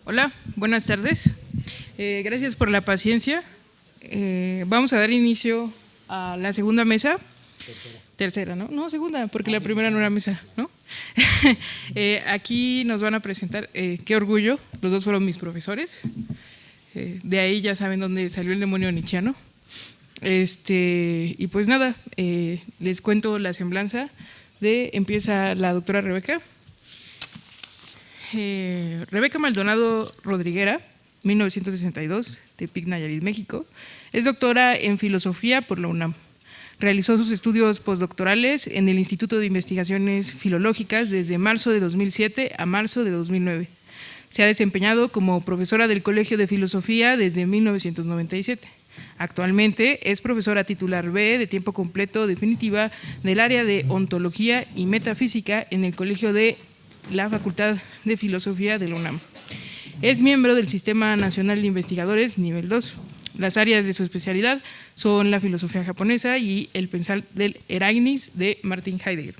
Hola, buenas tardes. Gracias por la paciencia. Vamos a dar inicio a la segunda mesa. Tercera, ¿no? No, segunda, porque la primera no era mesa, ¿no? Aquí nos van a presentar, qué orgullo, los dos fueron mis profesores. De ahí ya saben dónde salió el demonio nietzscheano. Y pues nada, les cuento la semblanza empieza la doctora Rebeca. Rebeca Maldonado Rodriguera, 1962, Tepic, Nayarit, México. Es doctora en filosofía por la UNAM. Realizó sus estudios postdoctorales en el Instituto de Investigaciones Filológicas desde marzo de 2007 a marzo de 2009. Se ha desempeñado como profesora del Colegio de Filosofía desde 1997. Actualmente es profesora titular B de tiempo completo definitiva del área de Ontología y Metafísica en el Colegio de la Facultad de Filosofía de la UNAM. Es miembro del Sistema Nacional de Investigadores Nivel 2. Las áreas de su especialidad son la filosofía japonesa y el pensar del Erasmus de Martin Heidegger.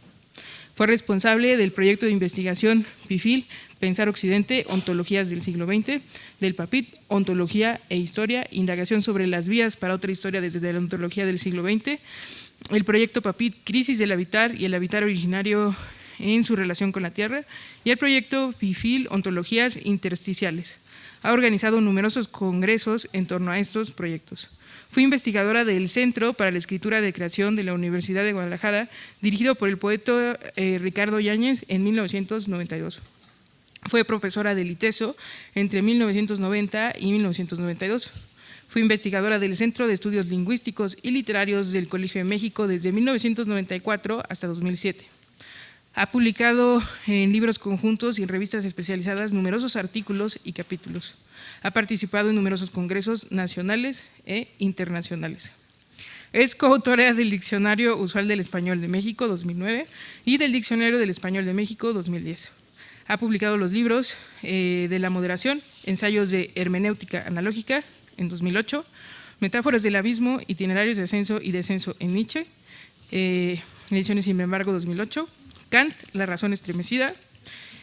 Fue responsable del proyecto de investigación PIFIL, Pensar Occidente, Ontologías del siglo XX, del PAPIT, Ontología e Historia, indagación sobre las vías para otra historia desde la ontología del siglo XX, el proyecto PAPIT, Crisis del Habitar y el Habitar originario en su relación con la Tierra, y el proyecto PIFIL, Ontologías intersticiales. Ha organizado numerosos congresos en torno a estos proyectos. Fue investigadora del Centro para la Escritura de Creación de la Universidad de Guadalajara, dirigido por el poeta Ricardo Yáñez en 1992. Fue profesora del ITESO entre 1990 y 1992. Fue investigadora del Centro de Estudios Lingüísticos y Literarios del Colegio de México desde 1994 hasta 2007. Ha publicado en libros conjuntos y en revistas especializadas numerosos artículos y capítulos. Ha participado en numerosos congresos nacionales e internacionales. Es coautora del Diccionario Usual del Español de México 2009 y del Diccionario del Español de México 2010. Ha publicado los libros de la moderación, ensayos de hermenéutica analógica en 2008, metáforas del abismo, itinerarios de ascenso y descenso en Nietzsche, ediciones sin embargo 2008, Kant, la razón estremecida,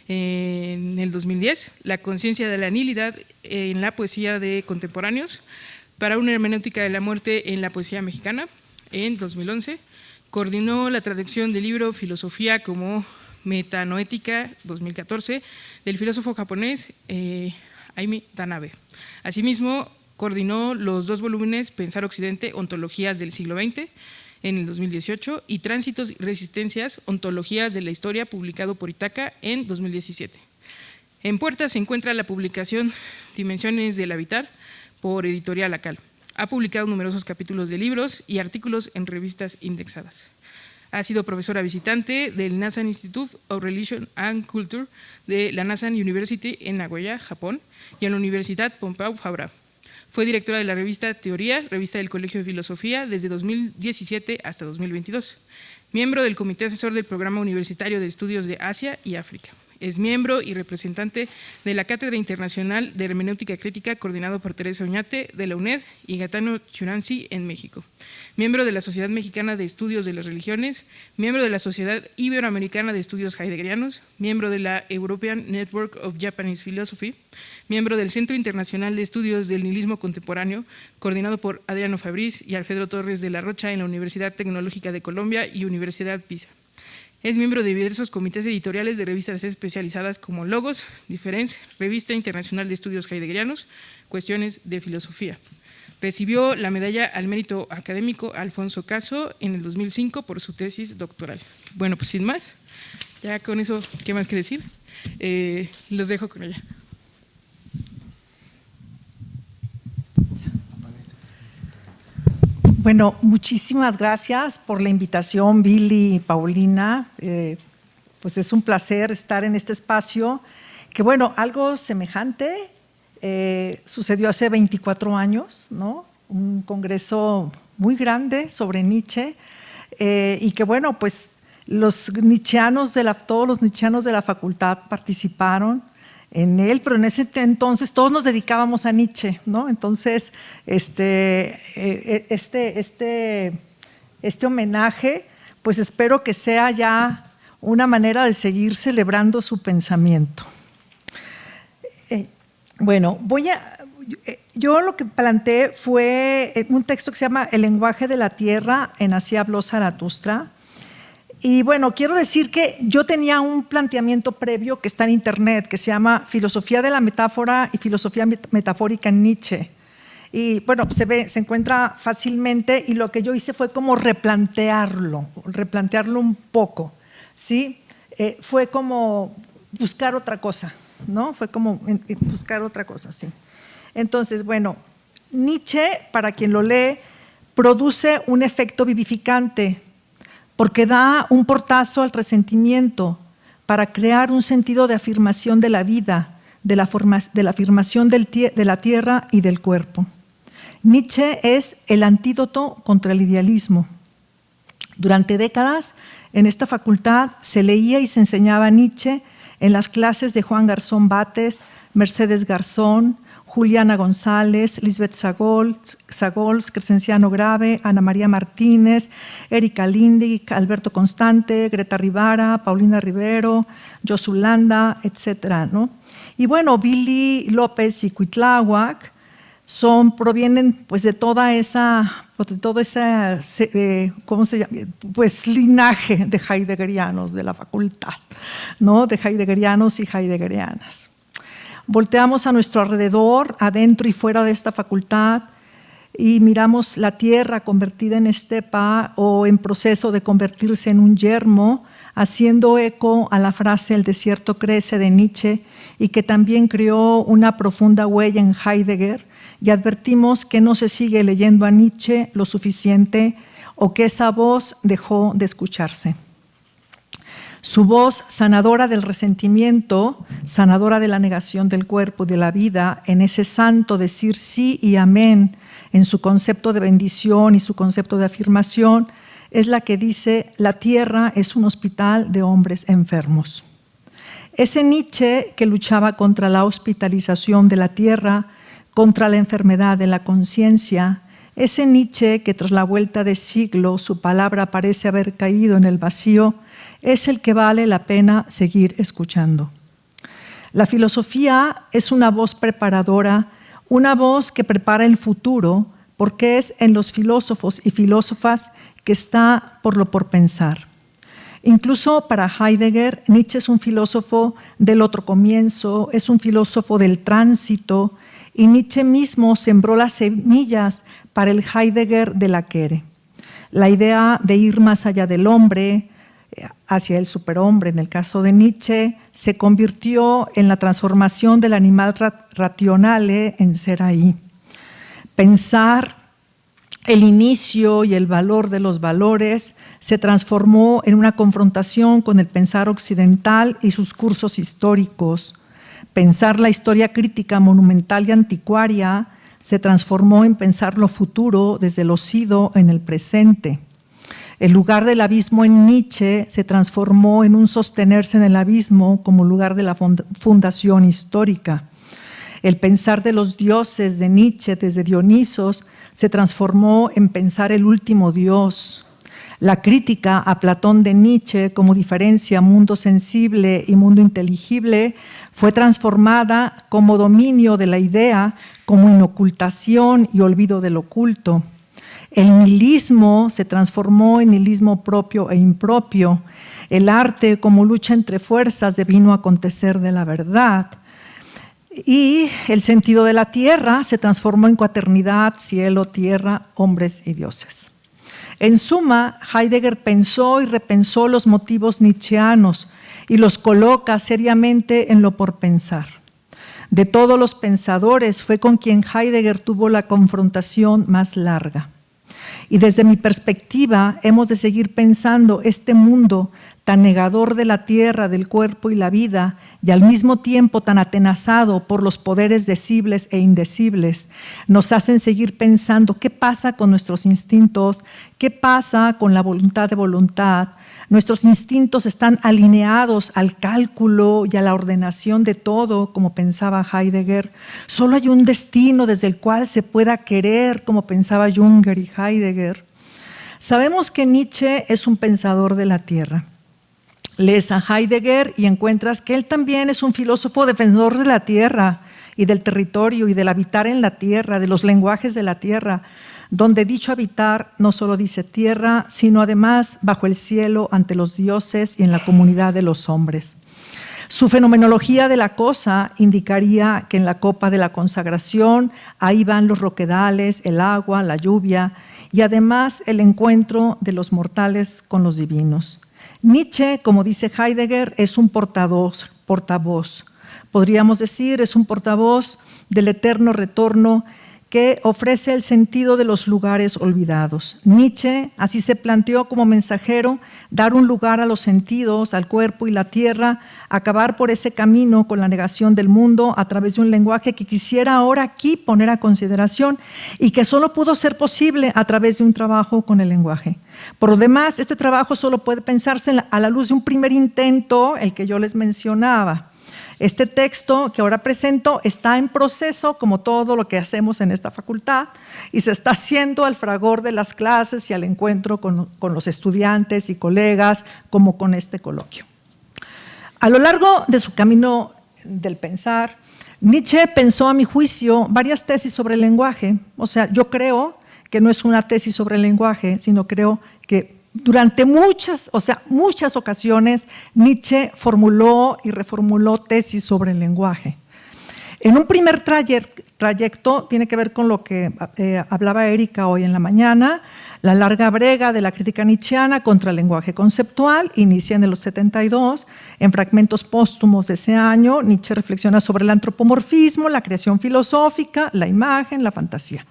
en el 2010, la conciencia de la nihilidad en la poesía de contemporáneos, para una hermenéutica de la muerte en la poesía mexicana, en 2011, coordinó la traducción del libro Filosofía como Metanoética, 2014, del filósofo japonés Aimi Tanabe. Asimismo, coordinó los 2 volúmenes Pensar Occidente, Ontologías del siglo XX, en el 2018, y Tránsitos y Resistencias, Ontologías de la Historia, publicado por Itaca en 2017. En puerta se encuentra la publicación Dimensiones del Habitar, por Editorial Acal. Ha publicado numerosos capítulos de libros y artículos en revistas indexadas. Ha sido profesora visitante del Nasan Institute of Religion and Culture de la Nasan University en Nagoya, Japón, y en la Universidad Pompeu Fabra. Fue directora de la revista Teoría, revista del Colegio de Filosofía, desde 2017 hasta 2022. Miembro del Comité Asesor del Programa Universitario de Estudios de Asia y África. Es miembro y representante de la Cátedra Internacional de Hermenéutica Crítica, coordinado por Teresa Oñate de la UNED y Gaetano Churanzi en México. Miembro de la Sociedad Mexicana de Estudios de las Religiones, miembro de la Sociedad Iberoamericana de Estudios Heideggerianos, miembro de la European Network of Japanese Philosophy, miembro del Centro Internacional de Estudios del Nihilismo Contemporáneo, coordinado por Adriano Fabriz y Alfredo Torres de la Rocha en la Universidad Tecnológica de Colombia y Universidad Pisa. Es miembro de diversos comités editoriales de revistas especializadas como Logos, Difference, Revista Internacional de Estudios Heideggerianos, Cuestiones de Filosofía. Recibió la medalla al mérito académico Alfonso Caso en el 2005 por su tesis doctoral. Bueno, pues sin más, ya con eso, ¿qué más que decir? Los dejo con ella. Bueno, muchísimas gracias por la invitación, Billy y Paulina. Pues es un placer estar en este espacio, que bueno, algo semejante sucedió hace 24 años, ¿no? Un congreso muy grande sobre Nietzsche, y que bueno, pues todos los nietzscheanos de la facultad participaron en él, pero en ese entonces todos nos dedicábamos a Nietzsche, ¿no? Entonces, este homenaje, pues espero que sea ya una manera de seguir celebrando su pensamiento. Bueno, yo lo que planteé fue un texto que se llama El lenguaje de la tierra, en Así habló Zaratustra. Y bueno, quiero decir que yo tenía un planteamiento previo que está en internet, que se llama Filosofía de la metáfora y filosofía metafórica en Nietzsche. Y bueno, se encuentra fácilmente, y lo que yo hice fue como replantearlo un poco, ¿sí? Fue como buscar otra cosa, ¿no? Fue como buscar otra cosa, sí. Entonces, bueno, Nietzsche, para quien lo lee, produce un efecto vivificante, porque da un portazo al resentimiento para crear un sentido de afirmación de la vida, de la afirmación de la tierra y del cuerpo. Nietzsche es el antídoto contra el idealismo. Durante décadas, en esta facultad se leía y se enseñaba Nietzsche en las clases de Juan Garzón Bates, Mercedes Garzón, Juliana González, Lisbeth Sagols, Crescenciano Grave, Ana María Martínez, Erika Lindig, Alberto Constante, Greta Rivara, Paulina Rivero, Josulanda, etcétera, ¿no? Y bueno, Billy López y Cuitláhuac provienen pues de todo ese ¿cómo se llama? Pues linaje de heideggerianos de la facultad, ¿no? De heideggerianos y heideggerianas. Volteamos a nuestro alrededor, adentro y fuera de esta facultad, y miramos la tierra convertida en estepa o en proceso de convertirse en un yermo, haciendo eco a la frase «el desierto crece» de Nietzsche, y que también creó una profunda huella en Heidegger, y advertimos que no se sigue leyendo a Nietzsche lo suficiente o que esa voz dejó de escucharse. Su voz sanadora del resentimiento, sanadora de la negación del cuerpo y de la vida, en ese santo decir sí y amén, en su concepto de bendición y su concepto de afirmación, es la que dice: la tierra es un hospital de hombres enfermos. Ese Nietzsche que luchaba contra la hospitalización de la tierra, contra la enfermedad de la conciencia, ese Nietzsche que tras la vuelta de siglo su palabra parece haber caído en el vacío, es el que vale la pena seguir escuchando. La filosofía es una voz preparadora, una voz que prepara el futuro, porque es en los filósofos y filósofas que está por lo por pensar. Incluso para Heidegger, Nietzsche es un filósofo del otro comienzo, es un filósofo del tránsito, y Nietzsche mismo sembró las semillas para el Heidegger de la Quere. La idea de ir más allá del hombre, hacia el superhombre, en el caso de Nietzsche, se convirtió en la transformación del animal rationale en ser ahí. Pensar el inicio y el valor de los valores se transformó en una confrontación con el pensar occidental y sus cursos históricos. Pensar la historia crítica monumental y anticuaria se transformó en pensar lo futuro desde lo sido en el presente. El lugar del abismo en Nietzsche se transformó en un sostenerse en el abismo como lugar de la fundación histórica. El pensar de los dioses de Nietzsche desde Dionisos se transformó en pensar el último dios. La crítica a Platón de Nietzsche como diferencia mundo sensible y mundo inteligible fue transformada como dominio de la idea, como inocultación y olvido del oculto. El nihilismo se transformó en nihilismo propio e impropio. El arte como lucha entre fuerzas devino acontecer de la verdad. Y el sentido de la tierra se transformó en cuaternidad, cielo, tierra, hombres y dioses. En suma, Heidegger pensó y repensó los motivos nietzscheanos y los coloca seriamente en lo por pensar. De todos los pensadores fue con quien Heidegger tuvo la confrontación más larga. Y desde mi perspectiva hemos de seguir pensando este mundo tan negador de la tierra, del cuerpo y la vida, y al mismo tiempo tan atenazado por los poderes decibles e indecibles, nos hacen seguir pensando qué pasa con nuestros instintos, qué pasa con la voluntad de voluntad. Nuestros instintos están alineados al cálculo y a la ordenación de todo, como pensaba Heidegger. Solo hay un destino desde el cual se pueda querer, como pensaba Junger y Heidegger. Sabemos que Nietzsche es un pensador de la tierra. Lees a Heidegger y encuentras que él también es un filósofo defensor de la tierra, y del territorio y del habitar en la tierra, de los lenguajes de la tierra, donde dicho habitar no solo dice tierra, sino además bajo el cielo ante los dioses y en la comunidad de los hombres. Su fenomenología de la cosa indicaría que en la copa de la consagración ahí van los roquedales, el agua, la lluvia y además el encuentro de los mortales con los divinos. Nietzsche, como dice Heidegger, es un portavoz. Podríamos decir, es un portavoz del eterno retorno que ofrece el sentido de los lugares olvidados. Nietzsche así se planteó como mensajero, dar un lugar a los sentidos, al cuerpo y la tierra, acabar por ese camino con la negación del mundo a través de un lenguaje que quisiera ahora aquí poner a consideración y que solo pudo ser posible a través de un trabajo con el lenguaje. Por lo demás, este trabajo solo puede pensarse a la luz de un primer intento, el que yo les mencionaba. Este texto que ahora presento está en proceso, como todo lo que hacemos en esta facultad, y se está haciendo al fragor de las clases y al encuentro con los estudiantes y colegas, como con este coloquio. A lo largo de su camino del pensar, Nietzsche pensó, a mi juicio, varias tesis sobre el lenguaje. O sea, yo creo que no es una tesis sobre el lenguaje, sino creo que durante muchas ocasiones Nietzsche formuló y reformuló tesis sobre el lenguaje. En un primer trayecto tiene que ver con lo que hablaba Erika hoy en la mañana, la larga brega de la crítica nietzscheana contra el lenguaje conceptual, inicia en los 72, en fragmentos póstumos de ese año, Nietzsche reflexiona sobre el antropomorfismo, la creación filosófica, la imagen, la fantasía.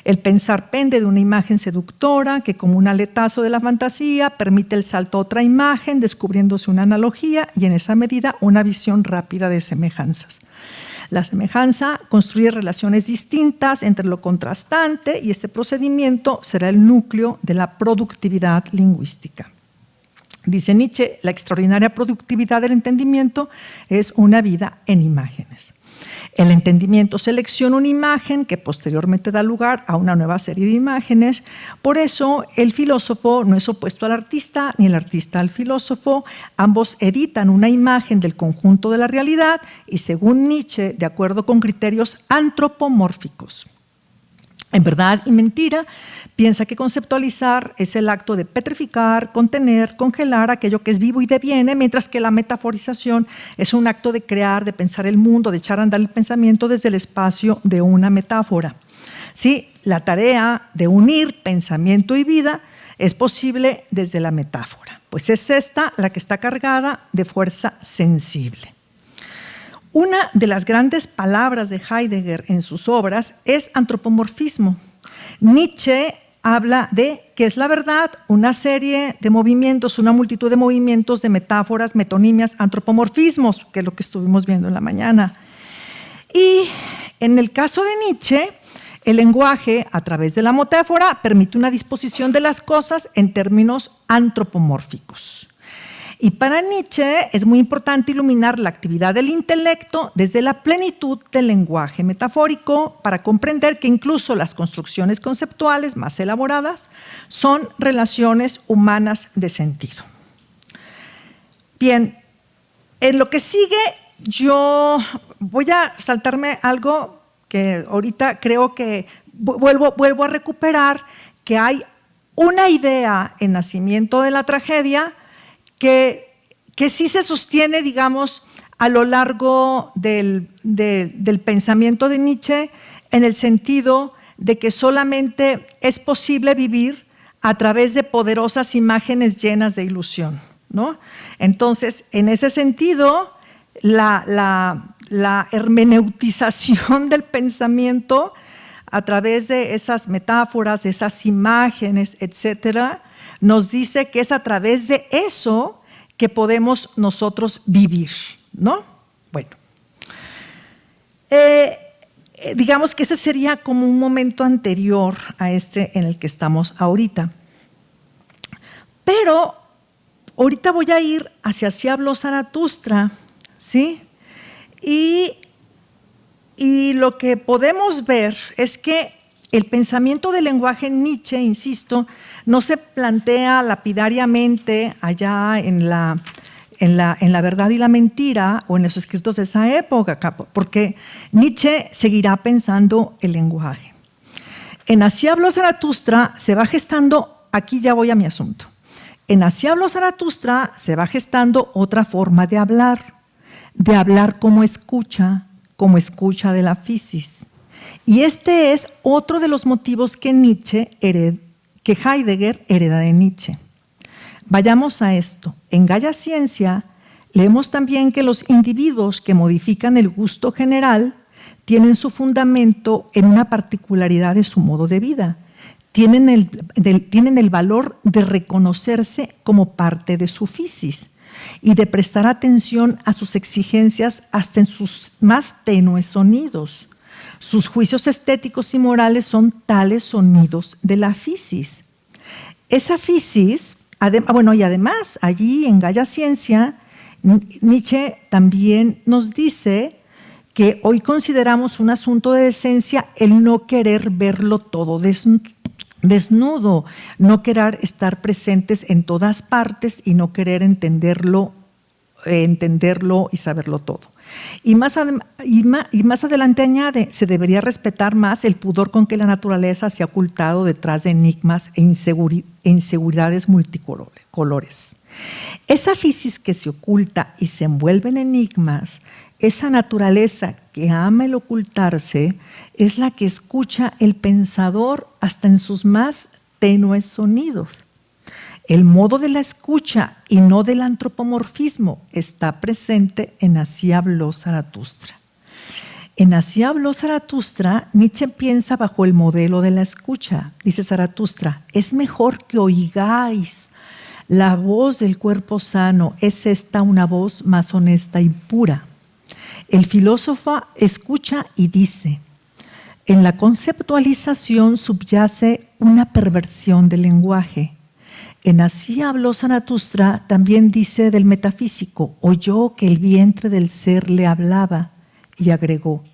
El pensar pende de una imagen seductora que, como un aletazo de la fantasía, permite el salto a otra imagen, descubriéndose una analogía y en esa medida una visión rápida de semejanzas. La semejanza construye relaciones distintas entre lo contrastante y este procedimiento será el núcleo de la productividad lingüística. Dice Nietzsche, la extraordinaria productividad del entendimiento es una vida en imágenes. El entendimiento selecciona una imagen que posteriormente da lugar a una nueva serie de imágenes. Por eso, el filósofo no es opuesto al artista, ni el artista al filósofo. Ambos editan una imagen del conjunto de la realidad y, según Nietzsche, de acuerdo con criterios antropomórficos. En Verdad y Mentira, piensa que conceptualizar es el acto de petrificar, contener, congelar aquello que es vivo y deviene, mientras que la metaforización es un acto de crear, de pensar el mundo, de echar a andar el pensamiento desde el espacio de una metáfora. Sí, la tarea de unir pensamiento y vida es posible desde la metáfora, pues es esta la que está cargada de fuerza sensible. Una de las grandes palabras de Heidegger en sus obras es antropomorfismo. Nietzsche habla de que es la verdad, una serie de movimientos, una multitud de movimientos, de metáforas, metonimias, antropomorfismos, que es lo que estuvimos viendo en la mañana. Y en el caso de Nietzsche, el lenguaje, a través de la metáfora, permite una disposición de las cosas en términos antropomórficos. Y para Nietzsche es muy importante iluminar la actividad del intelecto desde la plenitud del lenguaje metafórico para comprender que incluso las construcciones conceptuales más elaboradas son relaciones humanas de sentido. Bien, en lo que sigue yo voy a saltarme algo que ahorita creo que vuelvo a recuperar, que hay una idea en Nacimiento de la Tragedia que sí se sostiene, digamos, a lo largo del pensamiento de Nietzsche, en el sentido de que solamente es posible vivir a través de poderosas imágenes llenas de ilusión, ¿no? Entonces, en ese sentido, la hermeneutización del pensamiento a través de esas metáforas, esas imágenes, etcétera, nos dice que es a través de eso que podemos nosotros vivir, ¿no? Bueno, digamos que ese sería como un momento anterior a este en el que estamos ahorita. Pero ahorita voy a ir hacia Así habló Zaratustra, ¿sí? Y lo que podemos ver es que el pensamiento del lenguaje en Nietzsche, insisto, no se plantea lapidariamente allá en en la verdad y la mentira o en los escritos de esa época, porque Nietzsche seguirá pensando el lenguaje. En Así habló Zaratustra se va gestando, aquí ya voy a mi asunto, en Así habló Zaratustra se va gestando otra forma de hablar como escucha de la fisis. Y este es otro de los motivos que Heidegger hereda de Nietzsche. Vayamos a esto. En Gaia Ciencia leemos también que los individuos que modifican el gusto general tienen su fundamento en una particularidad de su modo de vida. Tienen el valor de reconocerse como parte de su fisis y de prestar atención a sus exigencias hasta en sus más tenues sonidos. Sus juicios estéticos y morales son tales sonidos de la fisis. Esa fisis, y además allí en Gaia Ciencia, Nietzsche también nos dice que hoy consideramos un asunto de decencia el no querer verlo todo desnudo, no querer estar presentes en todas partes y no querer entenderlo y saberlo todo. Y más adelante añade, se debería respetar más el pudor con que la naturaleza se ha ocultado detrás de enigmas e inseguridades multicolores. Esa fisis que se oculta y se envuelve en enigmas, esa naturaleza que ama el ocultarse, es la que escucha el pensador hasta en sus más tenues sonidos. El modo de la escucha y no del antropomorfismo está presente en Así habló Zaratustra. En Así habló Zaratustra, Nietzsche piensa bajo el modelo de la escucha. Dice Zaratustra, es mejor que oigáis la voz del cuerpo sano, es esta una voz más honesta y pura. El filósofo escucha y dice, en la conceptualización subyace una perversión del lenguaje. En Así habló Zaratustra también dice del metafísico, oyó que el vientre del ser le hablaba y agregó,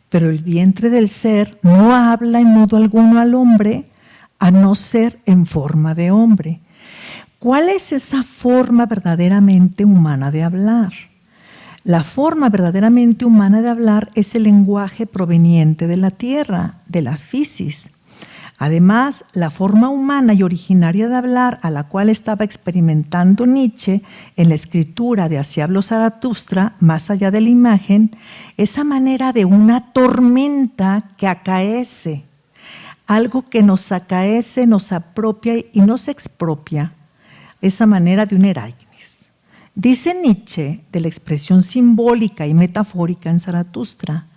pero el vientre del ser no habla en modo alguno al hombre a no ser en forma de hombre. ¿Cuál es esa forma verdaderamente humana de hablar? La forma verdaderamente humana de hablar es el lenguaje proveniente de la tierra, de la fisis. Además, la forma humana y originaria de hablar a la cual estaba experimentando Nietzsche en la escritura de Así habló Zaratustra, más allá de la imagen, esa manera de una tormenta que acaece, algo que nos acaece, nos apropia y nos expropia, esa manera de un Ereignis. Dice Nietzsche de la expresión simbólica y metafórica en Zaratustra,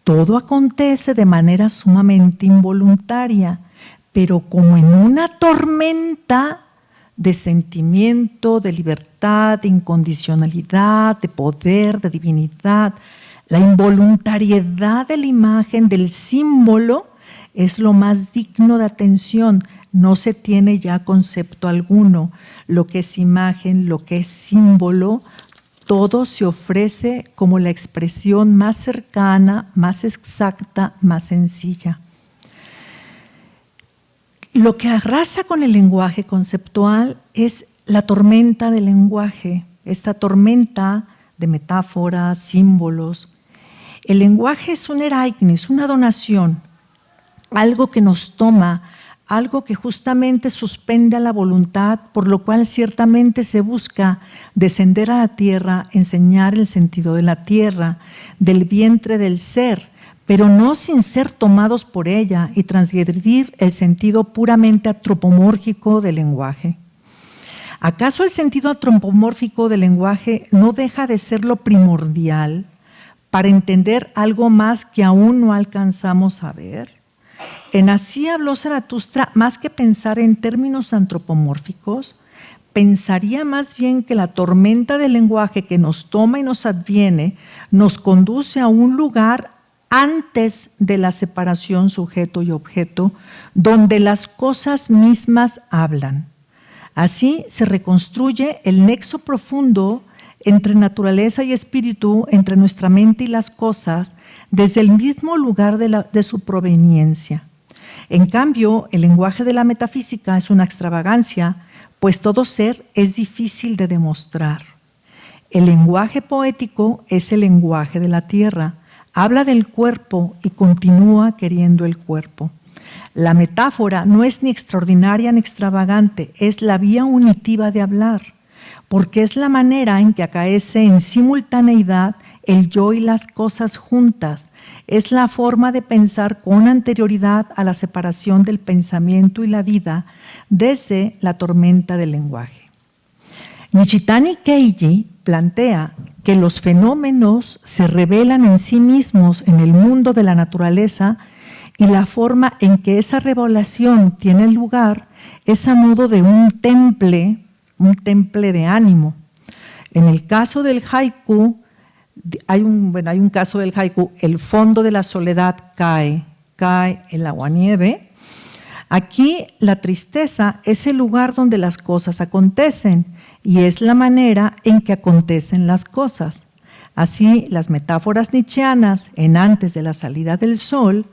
todo acontece de manera sumamente involuntaria, pero como en una tormenta de sentimiento, de libertad, de incondicionalidad, de poder, de divinidad. La involuntariedad de la imagen, del símbolo, es lo más digno de atención. No se tiene ya concepto alguno. Lo que es imagen, lo que es símbolo, todo se ofrece como la expresión más cercana, más exacta, más sencilla. Lo que arrasa con el lenguaje conceptual es la tormenta del lenguaje, esta tormenta de metáforas, símbolos. El lenguaje es un Ereignis, una donación, algo que nos toma, algo que justamente suspende a la voluntad, por lo cual ciertamente se busca descender a la tierra, enseñar el sentido de la tierra, del vientre del ser, pero no sin ser tomados por ella y transgredir el sentido puramente antropomórfico del lenguaje. ¿Acaso el sentido antropomórfico del lenguaje no deja de ser lo primordial para entender algo más que aún no alcanzamos a ver? En Así habló Zaratustra, más que pensar en términos antropomórficos, pensaría más bien que la tormenta del lenguaje que nos toma y nos adviene nos conduce a un lugar antes de la separación sujeto y objeto, donde las cosas mismas hablan. Así se reconstruye el nexo profundo entre naturaleza y espíritu, entre nuestra mente y las cosas, desde el mismo lugar de su proveniencia. En cambio, el lenguaje de la metafísica es una extravagancia, pues todo ser es difícil de demostrar. el lenguaje poético es el lenguaje de la tierra. Habla del cuerpo y continúa queriendo el cuerpo. La metáfora no es ni extraordinaria ni extravagante, es la vía unitiva de hablar, porque es la manera en que acaece en simultaneidad el yo y las cosas juntas. Es la forma de pensar con anterioridad a la separación del pensamiento y la vida desde la tormenta del lenguaje. Nishitani Keiji plantea que los fenómenos se revelan en sí mismos en el mundo de la naturaleza y la forma en que esa revelación tiene lugar es a modo de un temple de ánimo. En el caso del haiku, hay un caso del haiku, el fondo de la soledad cae el aguanieve. Aquí la tristeza es el lugar donde las cosas acontecen y es la manera en que acontecen las cosas. Así, las metáforas nietzscheanas en Antes de la salida del sol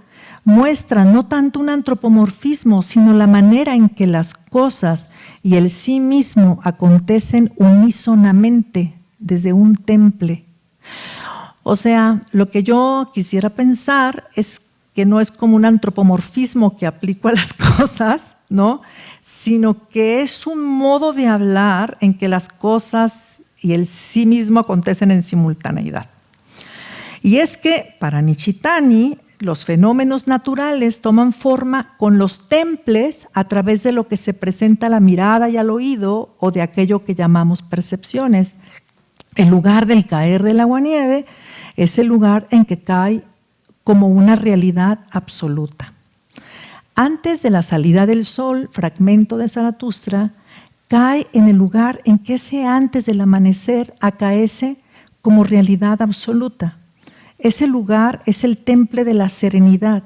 muestran no tanto un antropomorfismo, sino la manera en que las cosas y el sí mismo acontecen unísonamente desde un temple. O sea, lo que yo quisiera pensar es que no es como un antropomorfismo que aplico a las cosas, ¿no? Sino que es un modo de hablar en que las cosas y el sí mismo acontecen en simultaneidad. Y es que para Nishitani, los fenómenos naturales toman forma con los temples a través de lo que se presenta a la mirada y al oído o de aquello que llamamos percepciones. El lugar del caer del aguanieve es el lugar en que cae como una realidad absoluta. Antes de la salida del sol, fragmento de Zaratustra, cae en el lugar en que ese antes del amanecer acaece como realidad absoluta. Ese lugar es el temple de la serenidad.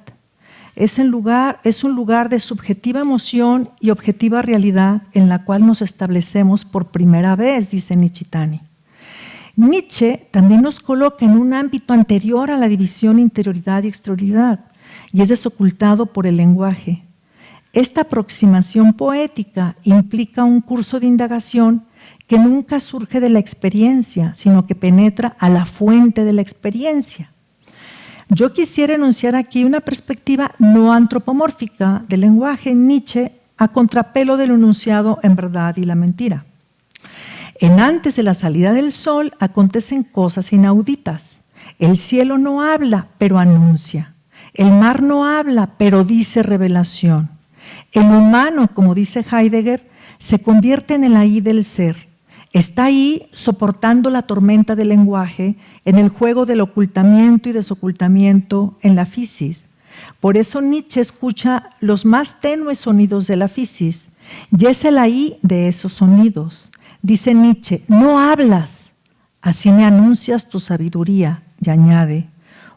Es un lugar de subjetiva emoción y objetiva realidad en la cual nos establecemos por primera vez, dice Nishitani. Nietzsche también nos coloca en un ámbito anterior a la división interioridad y exterioridad, y es desocultado por el lenguaje. Esta aproximación poética implica un curso de indagación que nunca surge de la experiencia, sino que penetra a la fuente de la experiencia. Yo quisiera enunciar aquí una perspectiva no antropomórfica del lenguaje en Nietzsche a contrapelo del enunciado en Verdad y la mentira. En Antes de la salida del sol acontecen cosas inauditas. El cielo no habla, pero anuncia. El mar no habla, pero dice revelación. El humano, como dice Heidegger, se convierte en el ahí del ser. Está ahí soportando la tormenta del lenguaje en el juego del ocultamiento y desocultamiento en la fisis. Por eso Nietzsche escucha los más tenues sonidos de la fisis y es el ahí de esos sonidos. Dice Nietzsche, no hablas, así me anuncias tu sabiduría, y añade,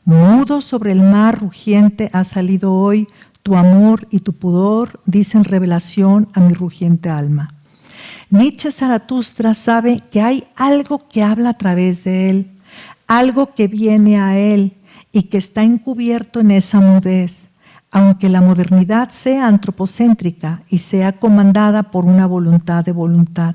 mudo sobre el mar rugiente ha salido hoy, tu amor y tu pudor dicen revelación a mi rugiente alma. Nietzsche Zaratustra sabe que hay algo que habla a través de él, algo que viene a él y que está encubierto en esa mudez, aunque la modernidad sea antropocéntrica y sea comandada por una voluntad de voluntad.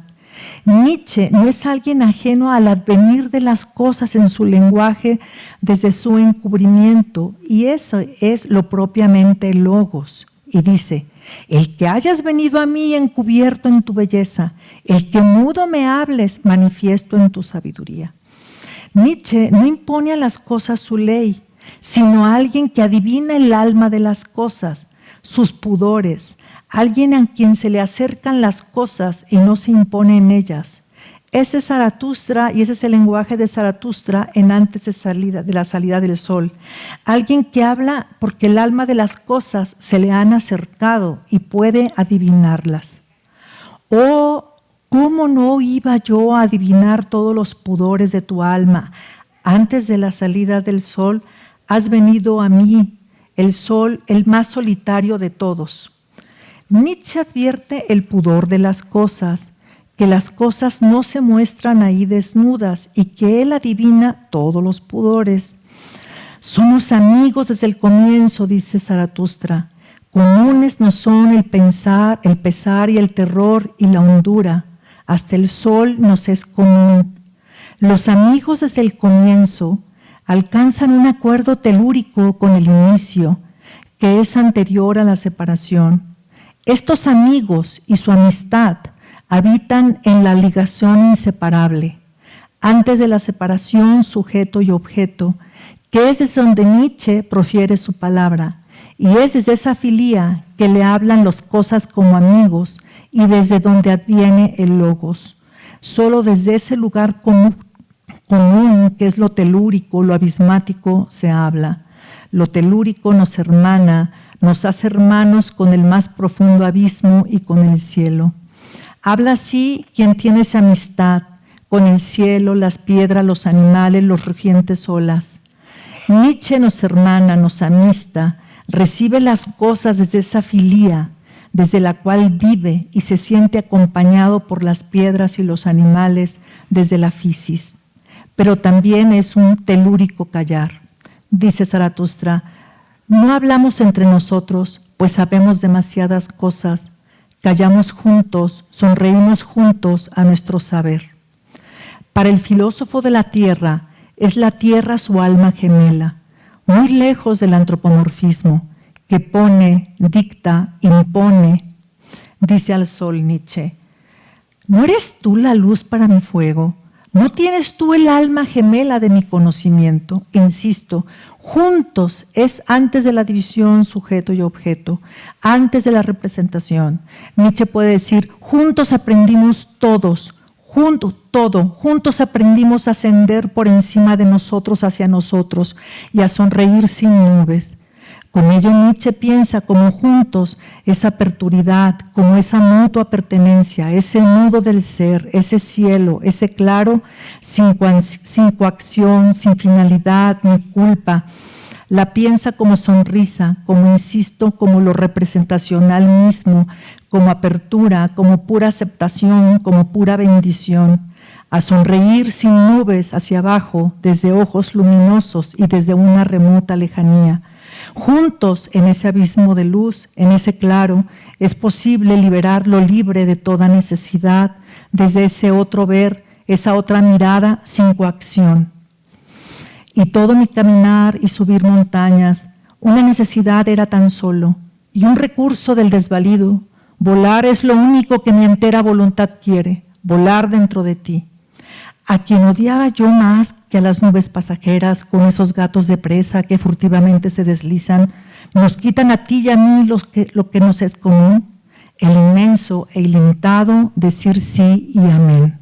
Nietzsche no es alguien ajeno al advenir de las cosas en su lenguaje desde su encubrimiento, y eso es lo propiamente logos. Y dice, el que hayas venido a mí encubierto en tu belleza, el que mudo me hables, manifiesto en tu sabiduría. Nietzsche no impone a las cosas su ley, sino a alguien que adivina el alma de las cosas, sus pudores, alguien a quien se le acercan las cosas y no se impone en ellas. Ese es Zaratustra y ese es el lenguaje de Zaratustra en Antes de la salida del sol. Alguien que habla porque el alma de las cosas se le han acercado y puede adivinarlas. Oh, ¿cómo no iba yo a adivinar todos los pudores de tu alma? Antes de la salida del sol has venido a mí, el sol, el más solitario de todos. Nietzsche advierte el pudor de las cosas, que las cosas no se muestran ahí desnudas y que él adivina todos los pudores. Somos amigos desde el comienzo, dice Zaratustra. Comunes nos son el pensar, el pesar y el terror y la hondura. Hasta el sol nos es común. Los amigos desde el comienzo alcanzan un acuerdo telúrico con el inicio, que es anterior a la separación. Estos amigos y su amistad habitan en la ligación inseparable, antes de la separación sujeto y objeto, que es desde donde Nietzsche profiere su palabra, y es desde esa filía que le hablan las cosas como amigos y desde donde adviene el logos. Solo desde ese lugar común que es lo telúrico, lo abismático, se habla. Lo telúrico nos hermana, nos hace hermanos con el más profundo abismo y con el cielo. Habla así quien tiene esa amistad con el cielo, las piedras, los animales, los rugientes olas. Nietzsche nos hermana, nos amista, recibe las cosas desde esa filía, desde la cual vive y se siente acompañado por las piedras y los animales desde la fisis. Pero también es un telúrico callar. Dice Zaratustra, no hablamos entre nosotros, pues sabemos demasiadas cosas, callamos juntos, sonreímos juntos a nuestro saber. Para el filósofo de la tierra, es la tierra su alma gemela, muy lejos del antropomorfismo, que pone, dicta, impone. Dice al sol Nietzsche, ¿no eres tú la luz para mi fuego? ¿No tienes tú el alma gemela de mi conocimiento? Insisto, juntos es antes de la división sujeto y objeto, antes de la representación. Nietzsche puede decir, juntos aprendimos todos, juntos aprendimos a ascender por encima de nosotros hacia nosotros y a sonreír sin nubes. Con ello Nietzsche piensa como juntos esa perturidad, como esa mutua pertenencia, ese nudo del ser, ese cielo, ese claro, sin coacción, sin finalidad ni culpa. La piensa como sonrisa, como insisto, como lo representacional mismo, como apertura, como pura aceptación, como pura bendición. A sonreír sin nubes hacia abajo, desde ojos luminosos y desde una remota lejanía. Juntos en ese abismo de luz, en ese claro, es posible liberarlo libre de toda necesidad, desde ese otro ver, esa otra mirada sin coacción. Y todo mi caminar y subir montañas, una necesidad era tan solo, y un recurso del desvalido. Volar es lo único que mi entera voluntad quiere, volar dentro de ti. A quien odiaba yo más que a las nubes pasajeras con esos gatos de presa que furtivamente se deslizan, nos quitan a ti y a mí lo que nos es común, el inmenso e ilimitado decir sí y amén.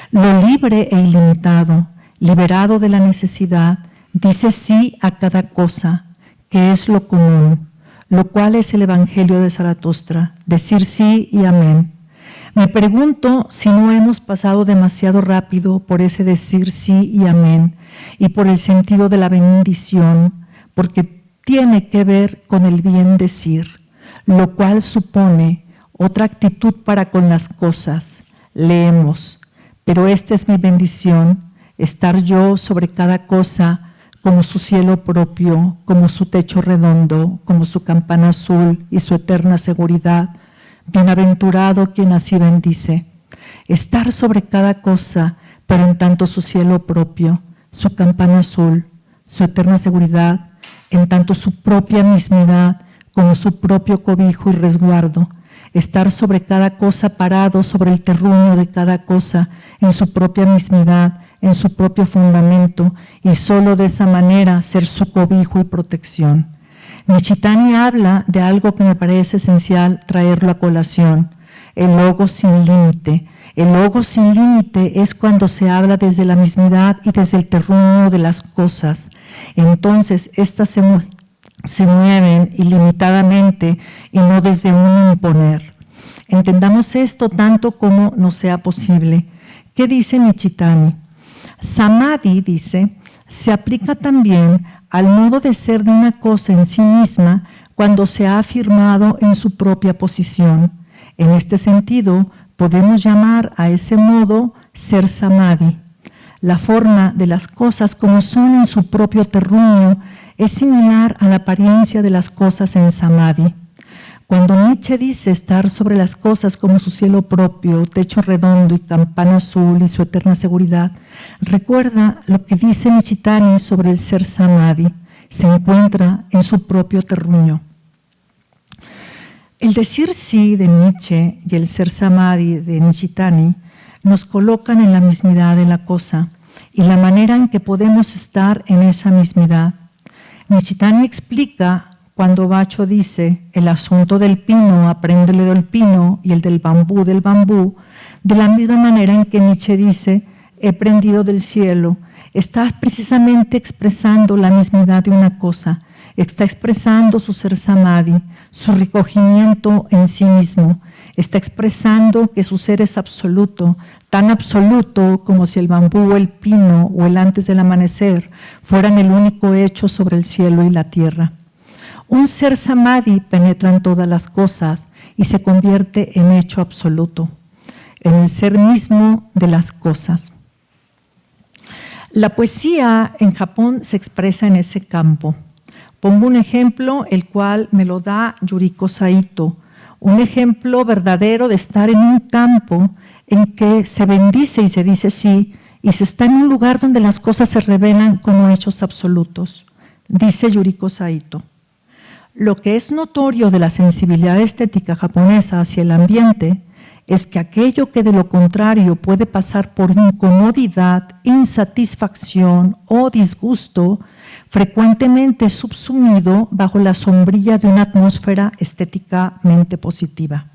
Lo libre e ilimitado, liberado de la necesidad, dice sí a cada cosa, que es lo común, lo cual es el Evangelio de Zaratustra, decir sí y amén. Me pregunto si no hemos pasado demasiado rápido por ese decir sí y amén y por el sentido de la bendición, porque tiene que ver con el bien decir, lo cual supone otra actitud para con las cosas. Leemos, pero esta es mi bendición, estar yo sobre cada cosa como su cielo propio, como su techo redondo, como su campana azul y su eterna seguridad. Bienaventurado quien así bendice, estar sobre cada cosa, pero en tanto su cielo propio, su campana azul, su eterna seguridad, en tanto su propia mismidad, como su propio cobijo y resguardo, estar sobre cada cosa parado sobre el terruño de cada cosa, en su propia mismidad, en su propio fundamento, y solo de esa manera ser su cobijo y protección. Nishitani habla de algo que me parece esencial traerlo a colación, el logos sin límite. El logos sin límite es cuando se habla desde la mismidad y desde el terruño de las cosas. Entonces, estas se mueven ilimitadamente y no desde un imponer. Entendamos esto tanto como nos sea posible. ¿Qué dice Nishitani? Samadhi, dice, se aplica también al modo de ser de una cosa en sí misma cuando se ha afirmado en su propia posición. En este sentido, podemos llamar a ese modo ser samadhi. La forma de las cosas como son en su propio terruño es similar a la apariencia de las cosas en samadhi. Cuando Nietzsche dice estar sobre las cosas como su cielo propio, techo redondo y campana azul y su eterna seguridad, recuerda lo que dice Nishitani sobre el ser samadhi, se encuentra en su propio terruño. El decir sí de Nietzsche y el ser samadhi de Nishitani nos colocan en la mismidad de la cosa y la manera en que podemos estar en esa mismidad. Nishitani explica cuando Bacho dice el asunto del pino, apréndele del pino, y el del bambú, de la misma manera en que Nietzsche dice he prendido del cielo, está precisamente expresando la mismidad de una cosa, está expresando su ser samadhi, su recogimiento en sí mismo, está expresando que su ser es absoluto, tan absoluto como si el bambú o el pino o el antes del amanecer fueran el único hecho sobre el cielo y la tierra. Un ser samadhi penetra en todas las cosas y se convierte en hecho absoluto, en el ser mismo de las cosas. La poesía en Japón se expresa en ese campo. Pongo un ejemplo, el cual me lo da Yuriko Saito, un ejemplo verdadero de estar en un campo en que se bendice y se dice sí, y se está en un lugar donde las cosas se revelan como hechos absolutos. Dice Yuriko Saito: lo que es notorio de la sensibilidad estética japonesa hacia el ambiente es que aquello que de lo contrario puede pasar por incomodidad, insatisfacción o disgusto, frecuentemente es subsumido bajo la sombrilla de una atmósfera estéticamente positiva.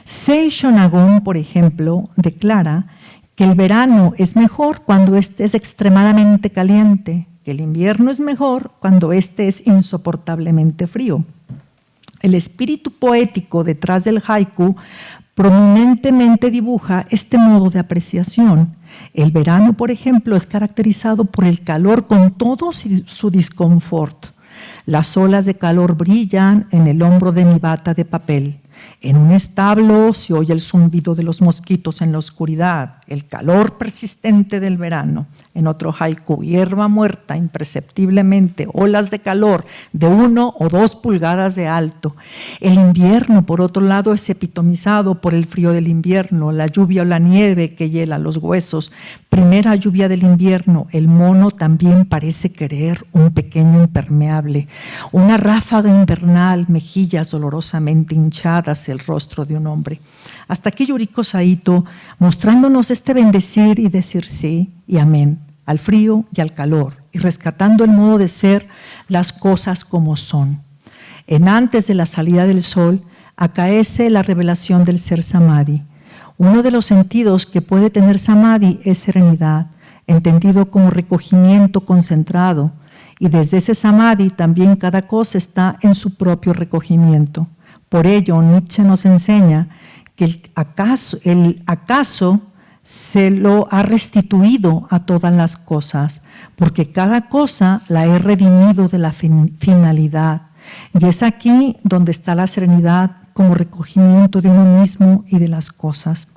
Sei Shonagon, por ejemplo, declara que el verano es mejor cuando éste es extremadamente caliente, que el invierno es mejor cuando éste es insoportablemente frío. El espíritu poético detrás del haiku prominentemente dibuja este modo de apreciación. El verano, por ejemplo, es caracterizado por el calor con todo su disconfort. Las olas de calor brillan en el hombro de mi bata de papel. En un establo se oye el zumbido de los mosquitos en la oscuridad, el calor persistente del verano. En otro haiku, hierba muerta imperceptiblemente, olas de calor de 1 o 2 pulgadas de alto. El invierno, por otro lado, es epitomizado por el frío del invierno, la lluvia o la nieve que hiela los huesos. Primera lluvia del invierno, el mono también parece querer un pequeño impermeable. Una ráfaga invernal, mejillas dolorosamente hinchadas, el rostro de un hombre. Hasta aquí Yuriko Saito, mostrándonos este bendecir y decir sí y amén al frío y al calor, y rescatando el modo de ser las cosas como son. En Antes de la salida del sol, acaece la revelación del ser samadhi. Uno de los sentidos que puede tener samadhi es serenidad, entendido como recogimiento concentrado, y desde ese samadhi también cada cosa está en su propio recogimiento. Por ello, Nietzsche nos enseña que el acaso se lo ha restituido a todas las cosas, porque cada cosa la he redimido de la finalidad. Y es aquí donde está la serenidad como recogimiento de uno mismo y de las cosas.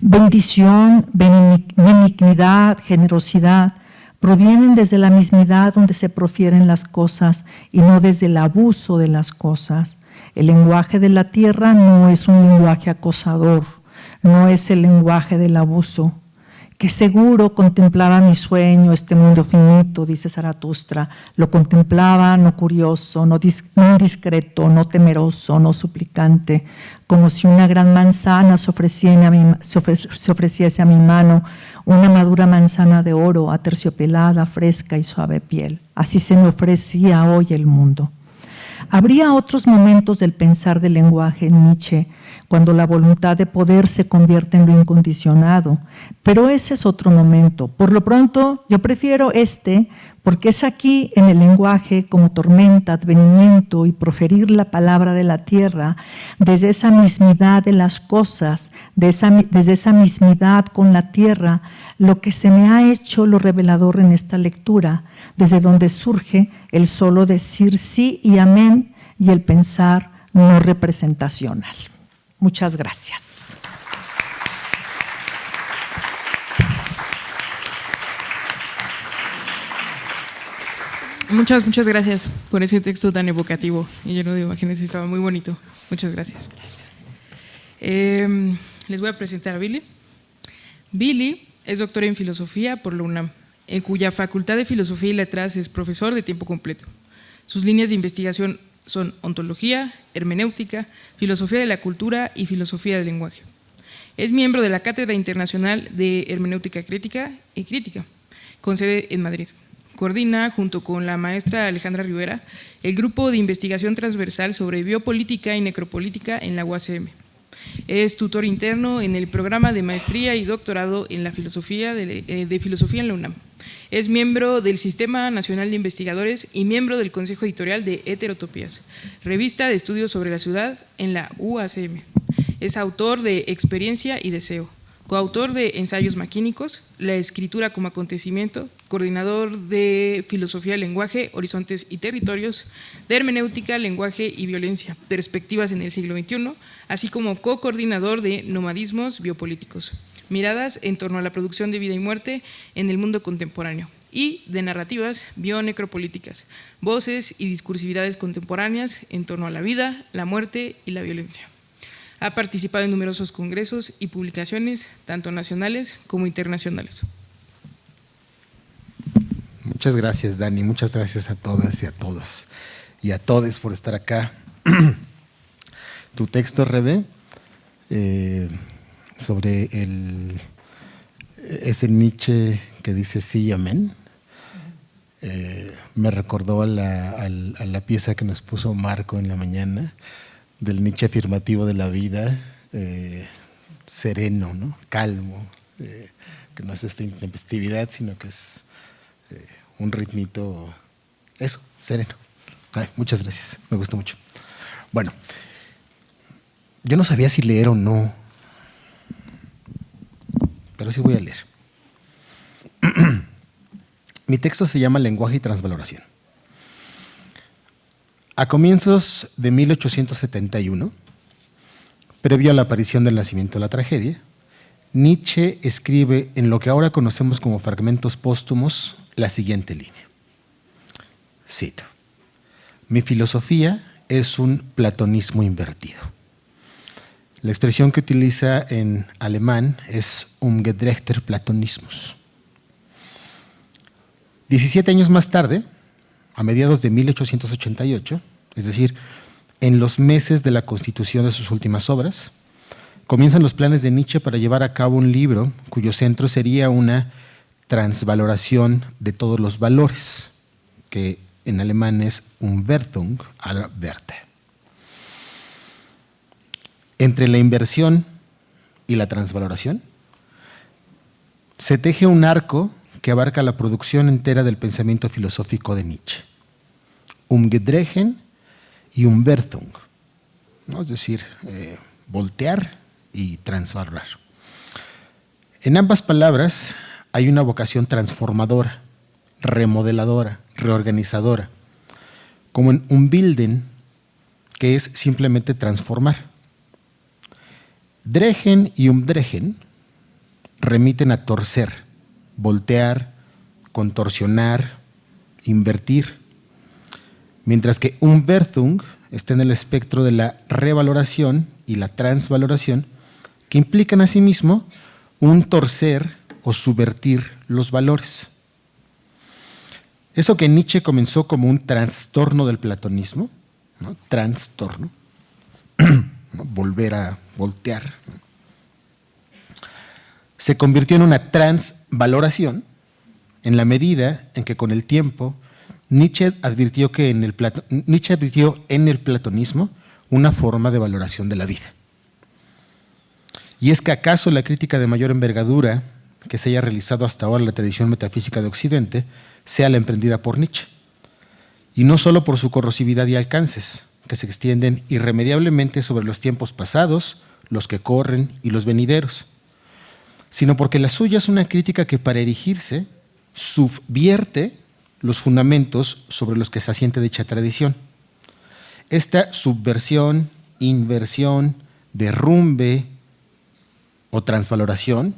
Bendición, benignidad, generosidad provienen desde la mismidad donde se profieren las cosas y no desde el abuso de las cosas. El lenguaje de la tierra no es un lenguaje acosador, no es el lenguaje del abuso. Qué seguro contemplaba mi sueño, este mundo finito, dice Zaratustra. Lo contemplaba no curioso, no indiscreto, no temeroso, no suplicante, como si una gran manzana se ofreciese a mi mano, una madura manzana de oro, aterciopelada, fresca y suave piel. Así se me ofrecía hoy el mundo. Habría otros momentos del pensar del lenguaje en Nietzsche, cuando la voluntad de poder se convierte en lo incondicionado, pero ese es otro momento. Por lo pronto, yo prefiero porque es aquí en el lenguaje como tormenta, advenimiento y proferir la palabra de la tierra, desde esa mismidad de las cosas, desde esa mismidad con la tierra, lo que se me ha hecho lo revelador en esta lectura, desde donde surge el solo decir sí y amén y el pensar no representacional. Muchas gracias. Muchas gracias por ese texto tan evocativo y lleno de imágenes. Estaba muy bonito. Muchas gracias. Les voy a presentar a Billy. Billy es doctora en filosofía por la UNAM, en cuya Facultad de Filosofía y Letras es profesor de tiempo completo. Sus líneas de investigación son ontología, hermenéutica, filosofía de la cultura y filosofía del lenguaje. Es miembro de la Cátedra Internacional de Hermenéutica Crítica y Crítica, con sede en Madrid. Coordina, junto con la maestra Alejandra Rivera, el grupo de investigación transversal sobre biopolítica y necropolítica en la UACM. Es tutor interno en el programa de maestría y doctorado en la filosofía de filosofía en la UNAM. Es miembro del Sistema Nacional de Investigadores y miembro del Consejo Editorial de Heterotopías, revista de estudios sobre la ciudad en la UACM. Es autor de Experiencia y Deseo, coautor de Ensayos Maquínicos, La escritura como acontecimiento, coordinador de Filosofía del lenguaje, Horizontes y Territorios, de Hermenéutica, Lenguaje y Violencia, Perspectivas en el siglo XXI, así como co-coordinador de Nomadismos biopolíticos, miradas en torno a la producción de vida y muerte en el mundo contemporáneo, y de narrativas bionecropolíticas, voces y discursividades contemporáneas en torno a la vida, la muerte y la violencia. Ha participado en numerosos congresos y publicaciones, tanto nacionales como internacionales. Muchas gracias, Dani. Muchas gracias a todas y a todos y a todes por estar acá. Tu texto, Rebe, sobre ese Nietzsche que dice sí y amén, me recordó a la pieza que nos puso Marco en la mañana, del Nietzsche afirmativo de la vida, sereno, ¿no? Calmo, que no es esta intempestividad, sino que es un ritmito, eso, sereno. Ay, muchas gracias, me gustó mucho. Bueno, yo no sabía si leer o no, pero sí voy a leer. Mi texto se llama Lenguaje y Transvaloración. A comienzos de 1871, previo a la aparición del nacimiento de la tragedia, Nietzsche escribe en lo que ahora conocemos como fragmentos póstumos la siguiente línea. Cito: mi filosofía es un platonismo invertido. La expresión que utiliza en alemán es umgedrehter Platonismus. 17 años más tarde, a mediados de 1888, es decir, en los meses de la constitución de sus últimas obras, comienzan los planes de Nietzsche para llevar a cabo un libro cuyo centro sería una transvaloración de todos los valores, que en alemán es Umwertung aller Werte. Entre la inversión y la transvaloración se teje un arco que abarca la producción entera del pensamiento filosófico de Nietzsche. Umgedrehen y Umwertung, ¿no? Es decir, voltear y transvalorar. En ambas palabras hay una vocación transformadora, remodeladora, reorganizadora, como en Umbilden, que es simplemente transformar. Drehen y Umdrehen remiten a torcer, voltear, contorsionar, invertir, mientras que Umwertung está en el espectro de la revaloración y la transvaloración, que implican asimismo un torcer o subvertir los valores. Eso que Nietzsche comenzó como un trastorno del platonismo, ¿no? Trastorno, ¿no? Volver a voltear, ¿no? Se convirtió en una transvaloración en la medida en que con el tiempo Nietzsche advirtió en el platonismo una forma de valoración de la vida. Y es que acaso la crítica de mayor envergadura que se haya realizado hasta ahora en la tradición metafísica de Occidente sea la emprendida por Nietzsche, y no solo por su corrosividad y alcances, que se extienden irremediablemente sobre los tiempos pasados, los que corren y los venideros, sino porque la suya es una crítica que, para erigirse, subvierte los fundamentos sobre los que se asienta dicha tradición. Esta subversión, inversión, derrumbe o transvaloración,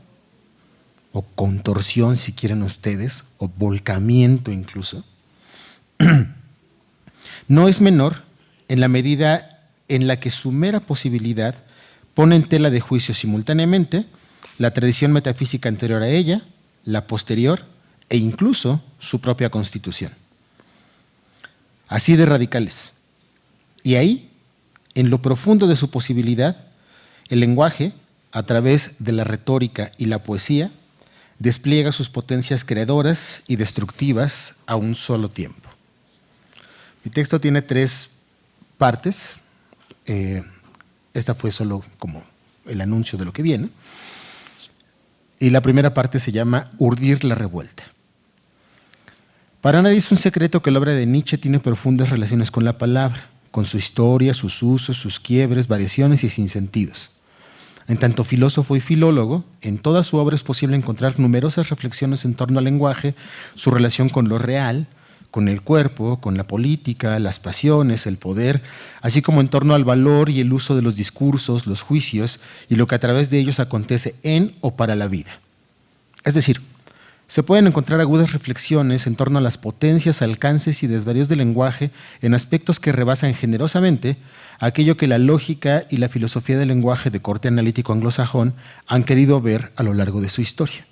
o contorsión si quieren ustedes, o volcamiento incluso, no es menor en la medida en la que su mera posibilidad pone en tela de juicio simultáneamente la tradición metafísica anterior a ella, la posterior e incluso su propia constitución. Así de radicales. Y ahí, en lo profundo de su posibilidad, el lenguaje, a través de la retórica y la poesía, despliega sus potencias creadoras y destructivas a un solo tiempo. Mi texto tiene 3 partes. Esta fue solo como el anuncio de lo que viene. Y la primera parte se llama Urdir la revuelta. Para nadie es un secreto que la obra de Nietzsche tiene profundas relaciones con la palabra, con su historia, sus usos, sus quiebres, variaciones y sinsentidos. En tanto filósofo y filólogo, en toda su obra es posible encontrar numerosas reflexiones en torno al lenguaje, su relación con lo real, con el cuerpo, con la política, las pasiones, el poder, así como en torno al valor y el uso de los discursos, los juicios y lo que a través de ellos acontece en o para la vida. Es decir, se pueden encontrar agudas reflexiones en torno a las potencias, alcances y desvaríos del lenguaje en aspectos que rebasan generosamente aquello que la lógica y la filosofía del lenguaje de corte analítico anglosajón han querido ver a lo largo de su historia.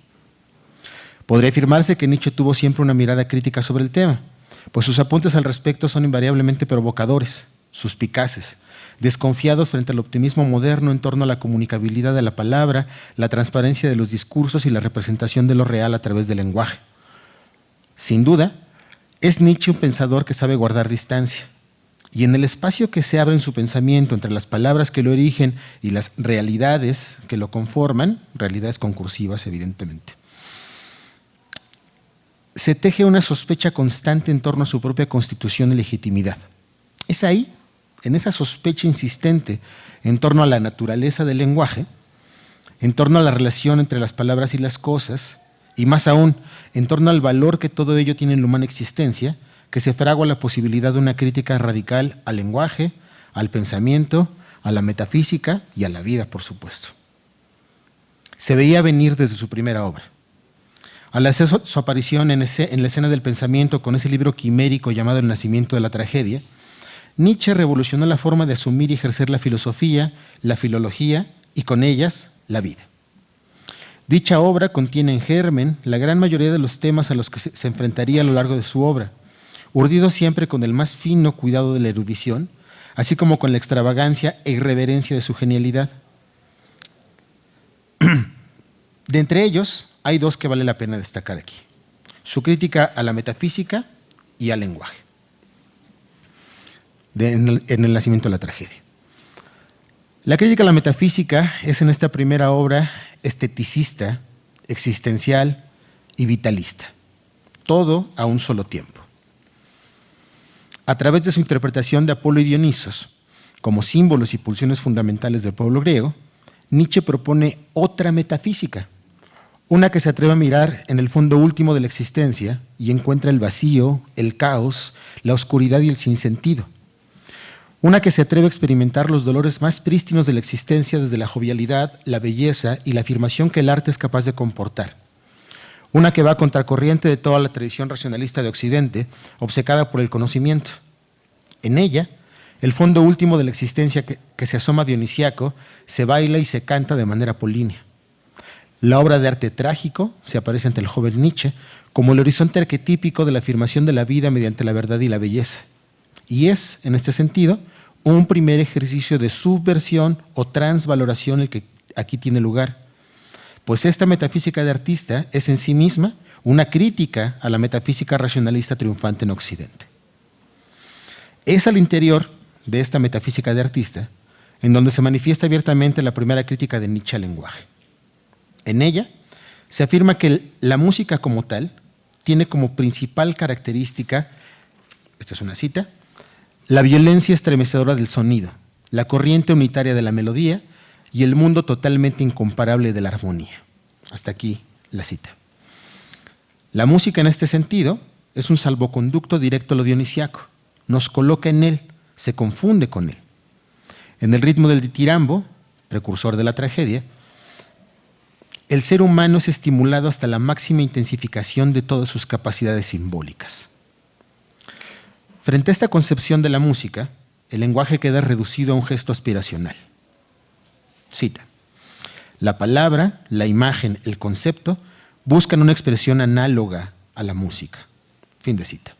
Podría afirmarse que Nietzsche tuvo siempre una mirada crítica sobre el tema, pues sus apuntes al respecto son invariablemente provocadores, suspicaces, desconfiados frente al optimismo moderno en torno a la comunicabilidad de la palabra, la transparencia de los discursos y la representación de lo real a través del lenguaje. Sin duda, es Nietzsche un pensador que sabe guardar distancia, y en el espacio que se abre en su pensamiento entre las palabras que lo erigen y las realidades que lo conforman, realidades concursivas evidentemente, se teje una sospecha constante en torno a su propia constitución y legitimidad. Es ahí, en esa sospecha insistente en torno a la naturaleza del lenguaje, en torno a la relación entre las palabras y las cosas, y más aún, en torno al valor que todo ello tiene en la humana existencia, que se fragua la posibilidad de una crítica radical al lenguaje, al pensamiento, a la metafísica y a la vida, por supuesto. Se veía venir desde su primera obra. Al hacer su aparición en la escena del pensamiento con ese libro quimérico llamado El nacimiento de la tragedia, Nietzsche revolucionó la forma de asumir y ejercer la filosofía, la filología y con ellas la vida. Dicha obra contiene en germen la gran mayoría de los temas a los que se enfrentaría a lo largo de su obra, urdido siempre con el más fino cuidado de la erudición, así como con la extravagancia e irreverencia de su genialidad. De entre ellos, hay 2 que vale la pena destacar aquí: su crítica a la metafísica y al lenguaje, en el nacimiento de la tragedia. La crítica a la metafísica es en esta primera obra esteticista, existencial y vitalista, todo a un solo tiempo. A través de su interpretación de Apolo y Dionisos como símbolos y pulsiones fundamentales del pueblo griego, Nietzsche propone otra metafísica, una que se atreve a mirar en el fondo último de la existencia y encuentra el vacío, el caos, la oscuridad y el sinsentido. Una que se atreve a experimentar los dolores más prístinos de la existencia desde la jovialidad, la belleza y la afirmación que el arte es capaz de comportar. Una que va a contracorriente de toda la tradición racionalista de Occidente, obcecada por el conocimiento. En ella, el fondo último de la existencia que se asoma dionisiaco se baila y se canta de manera apolínea. La obra de arte trágico se aparece ante el joven Nietzsche como el horizonte arquetípico de la afirmación de la vida mediante la verdad y la belleza. Y es, en este sentido, un primer ejercicio de subversión o transvaloración el que aquí tiene lugar. Pues esta metafísica de artista es en sí misma una crítica a la metafísica racionalista triunfante en Occidente. Es al interior de esta metafísica de artista en donde se manifiesta abiertamente la primera crítica de Nietzsche al lenguaje. En ella se afirma que la música como tal tiene como principal característica, esta es una cita, la violencia estremecedora del sonido, la corriente unitaria de la melodía y el mundo totalmente incomparable de la armonía. Hasta aquí la cita. La música en este sentido es un salvoconducto directo a lo dionisiaco, nos coloca en él, se confunde con él. En el ritmo del ditirambo, precursor de la tragedia, el ser humano es estimulado hasta la máxima intensificación de todas sus capacidades simbólicas. Frente a esta concepción de la música, el lenguaje queda reducido a un gesto aspiracional. Cita: la palabra, la imagen, el concepto buscan una expresión análoga a la música. Fin de cita.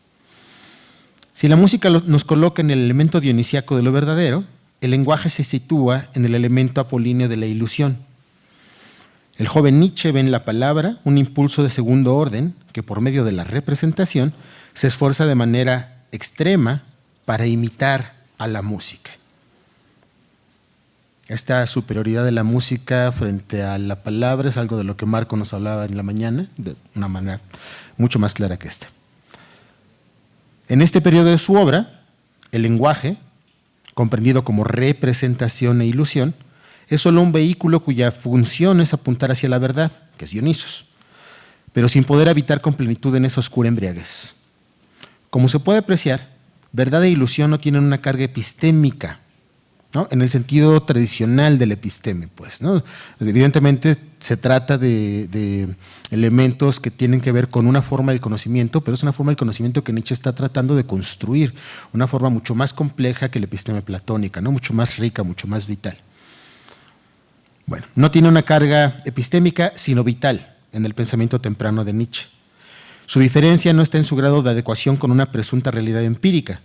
Si la música nos coloca en el elemento dionisíaco de lo verdadero, el lenguaje se sitúa en el elemento apolíneo de la ilusión. El joven Nietzsche ve en la palabra un impulso de segundo orden que, por medio de la representación, se esfuerza de manera extrema para imitar a la música. Esta superioridad de la música frente a la palabra es algo de lo que Marco nos hablaba en la mañana, de una manera mucho más clara que esta. En este periodo de su obra, el lenguaje, comprendido como representación e ilusión, es solo un vehículo cuya función es apuntar hacia la verdad, que es Dionisos, pero sin poder habitar con plenitud en esa oscura embriaguez. Como se puede apreciar, verdad e ilusión no tienen una carga epistémica, ¿no?, en el sentido tradicional del episteme, pues, ¿no? Evidentemente se trata de elementos que tienen que ver con una forma del conocimiento, pero es una forma del conocimiento que Nietzsche está tratando de construir, una forma mucho más compleja que el episteme platónica, ¿no?, mucho más rica, mucho más vital. Bueno, no tiene una carga epistémica, sino vital en el pensamiento temprano de Nietzsche. Su diferencia no está en su grado de adecuación con una presunta realidad empírica,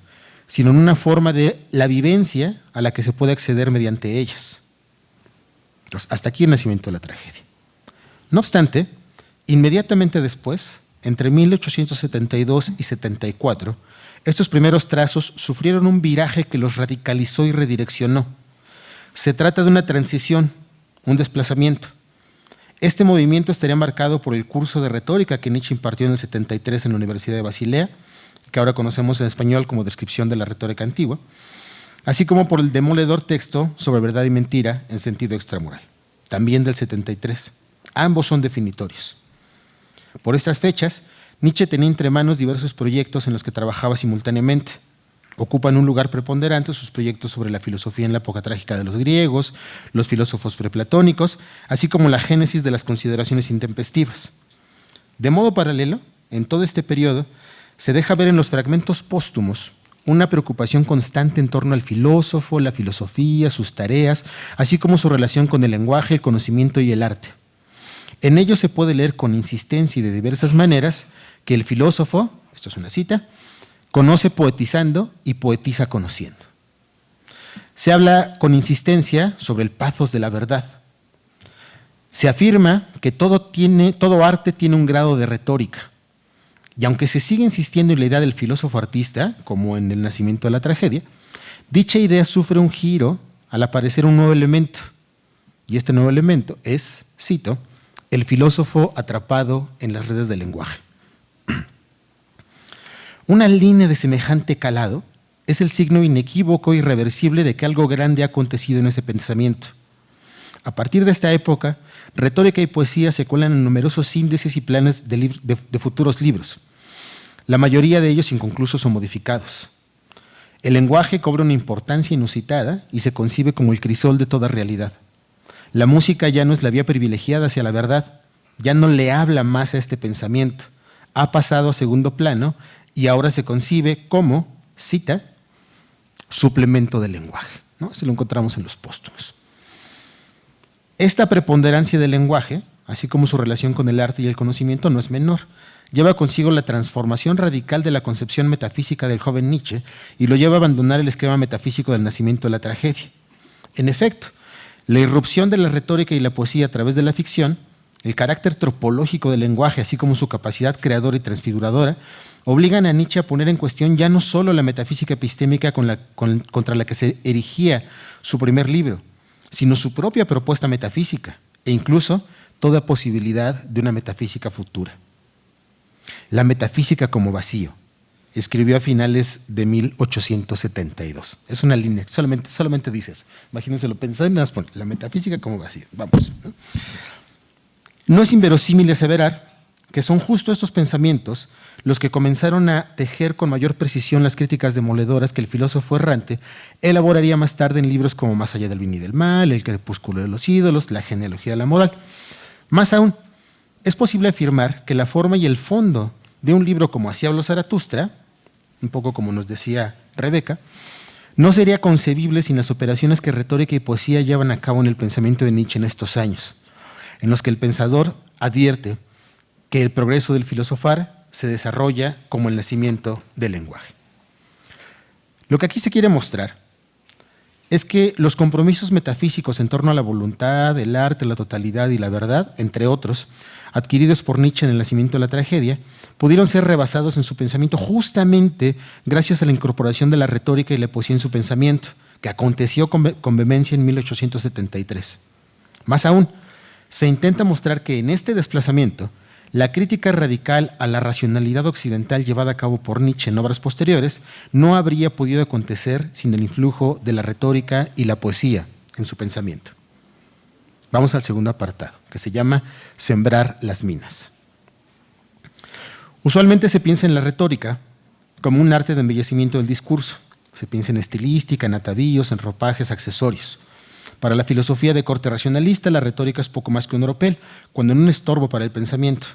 sino en una forma de la vivencia a la que se puede acceder mediante ellas. Entonces, hasta aquí el nacimiento de la tragedia. No obstante, inmediatamente después, entre 1872 y 74, estos primeros trazos sufrieron un viraje que los radicalizó y redireccionó. Se trata de una transición, un desplazamiento. Este movimiento estaría marcado por el curso de retórica que Nietzsche impartió en el 73 en la Universidad de Basilea, que ahora conocemos en español como Descripción de la retórica antigua, así como por el demoledor texto sobre verdad y mentira en sentido extramoral, también del 73. Ambos son definitorios. Por estas fechas, Nietzsche tenía entre manos diversos proyectos en los que trabajaba simultáneamente. Ocupan un lugar preponderante sus proyectos sobre la filosofía en la época trágica de los griegos, los filósofos preplatónicos, así como la génesis de las consideraciones intempestivas. De modo paralelo, en todo este periodo, se deja ver en los fragmentos póstumos una preocupación constante en torno al filósofo, la filosofía, sus tareas, así como su relación con el lenguaje, el conocimiento y el arte. En ellos se puede leer con insistencia y de diversas maneras que el filósofo, esto es una cita, conoce poetizando y poetiza conociendo. Se habla con insistencia sobre el pathos de la verdad. Se afirma que todo arte tiene un grado de retórica. Y aunque se sigue insistiendo en la idea del filósofo artista, como en el nacimiento de la tragedia, dicha idea sufre un giro al aparecer un nuevo elemento. Y este nuevo elemento es, cito, el filósofo atrapado en las redes del lenguaje. Una línea de semejante calado es el signo inequívoco e irreversible de que algo grande ha acontecido en ese pensamiento. A partir de esta época, retórica y poesía se cuelan en numerosos índices y planes de futuros libros, la mayoría de ellos inconclusos o modificados. El lenguaje cobra una importancia inusitada y se concibe como el crisol de toda realidad. La música ya no es la vía privilegiada hacia la verdad, ya no le habla más a este pensamiento, ha pasado a segundo plano y ahora se concibe como, cita, suplemento del lenguaje, ¿no? Eso lo encontramos en los póstumos. Esta preponderancia del lenguaje, así como su relación con el arte y el conocimiento, no es menor. Lleva consigo la transformación radical de la concepción metafísica del joven Nietzsche y lo lleva a abandonar el esquema metafísico del nacimiento de la tragedia. En efecto, la irrupción de la retórica y la poesía a través de la ficción, el carácter tropológico del lenguaje, así como su capacidad creadora y transfiguradora, obligan a Nietzsche a poner en cuestión ya no solo la metafísica epistémica contra la que se erigía su primer libro, sino su propia propuesta metafísica e incluso toda posibilidad de una metafísica futura. La metafísica como vacío, escribió a finales de 1872. Es una línea, solamente dice eso. Imagínenselo, pensad en la metafísica como vacío. Vamos. No es inverosímil aseverar que son justo estos pensamientos los que comenzaron a tejer con mayor precisión las críticas demoledoras que el filósofo errante elaboraría más tarde en libros como Más allá del bien y del mal, El crepúsculo de los ídolos, La genealogía de la moral. Más aún, es posible afirmar que la forma y el fondo de un libro como Así habló Zaratustra, un poco como nos decía Rebeca, no sería concebible sin las operaciones que retórica y poesía llevan a cabo en el pensamiento de Nietzsche en estos años, en los que el pensador advierte que el progreso del filosofar se desarrolla como el nacimiento del lenguaje. Lo que aquí se quiere mostrar es que los compromisos metafísicos en torno a la voluntad, el arte, la totalidad y la verdad, entre otros, adquiridos por Nietzsche en el nacimiento de la tragedia, pudieron ser rebasados en su pensamiento justamente gracias a la incorporación de la retórica y la poesía en su pensamiento, que aconteció con vehemencia en 1873. Más aún, se intenta mostrar que en este desplazamiento, la crítica radical a la racionalidad occidental llevada a cabo por Nietzsche en obras posteriores no habría podido acontecer sin el influjo de la retórica y la poesía en su pensamiento. Vamos al segundo apartado, que se llama Sembrar las minas. Usualmente se piensa en la retórica como un arte de embellecimiento del discurso. Se piensa en estilística, en atavíos, en ropajes, accesorios. Para la filosofía de corte racionalista, la retórica es poco más que un oropel, cuando no un estorbo para el pensamiento.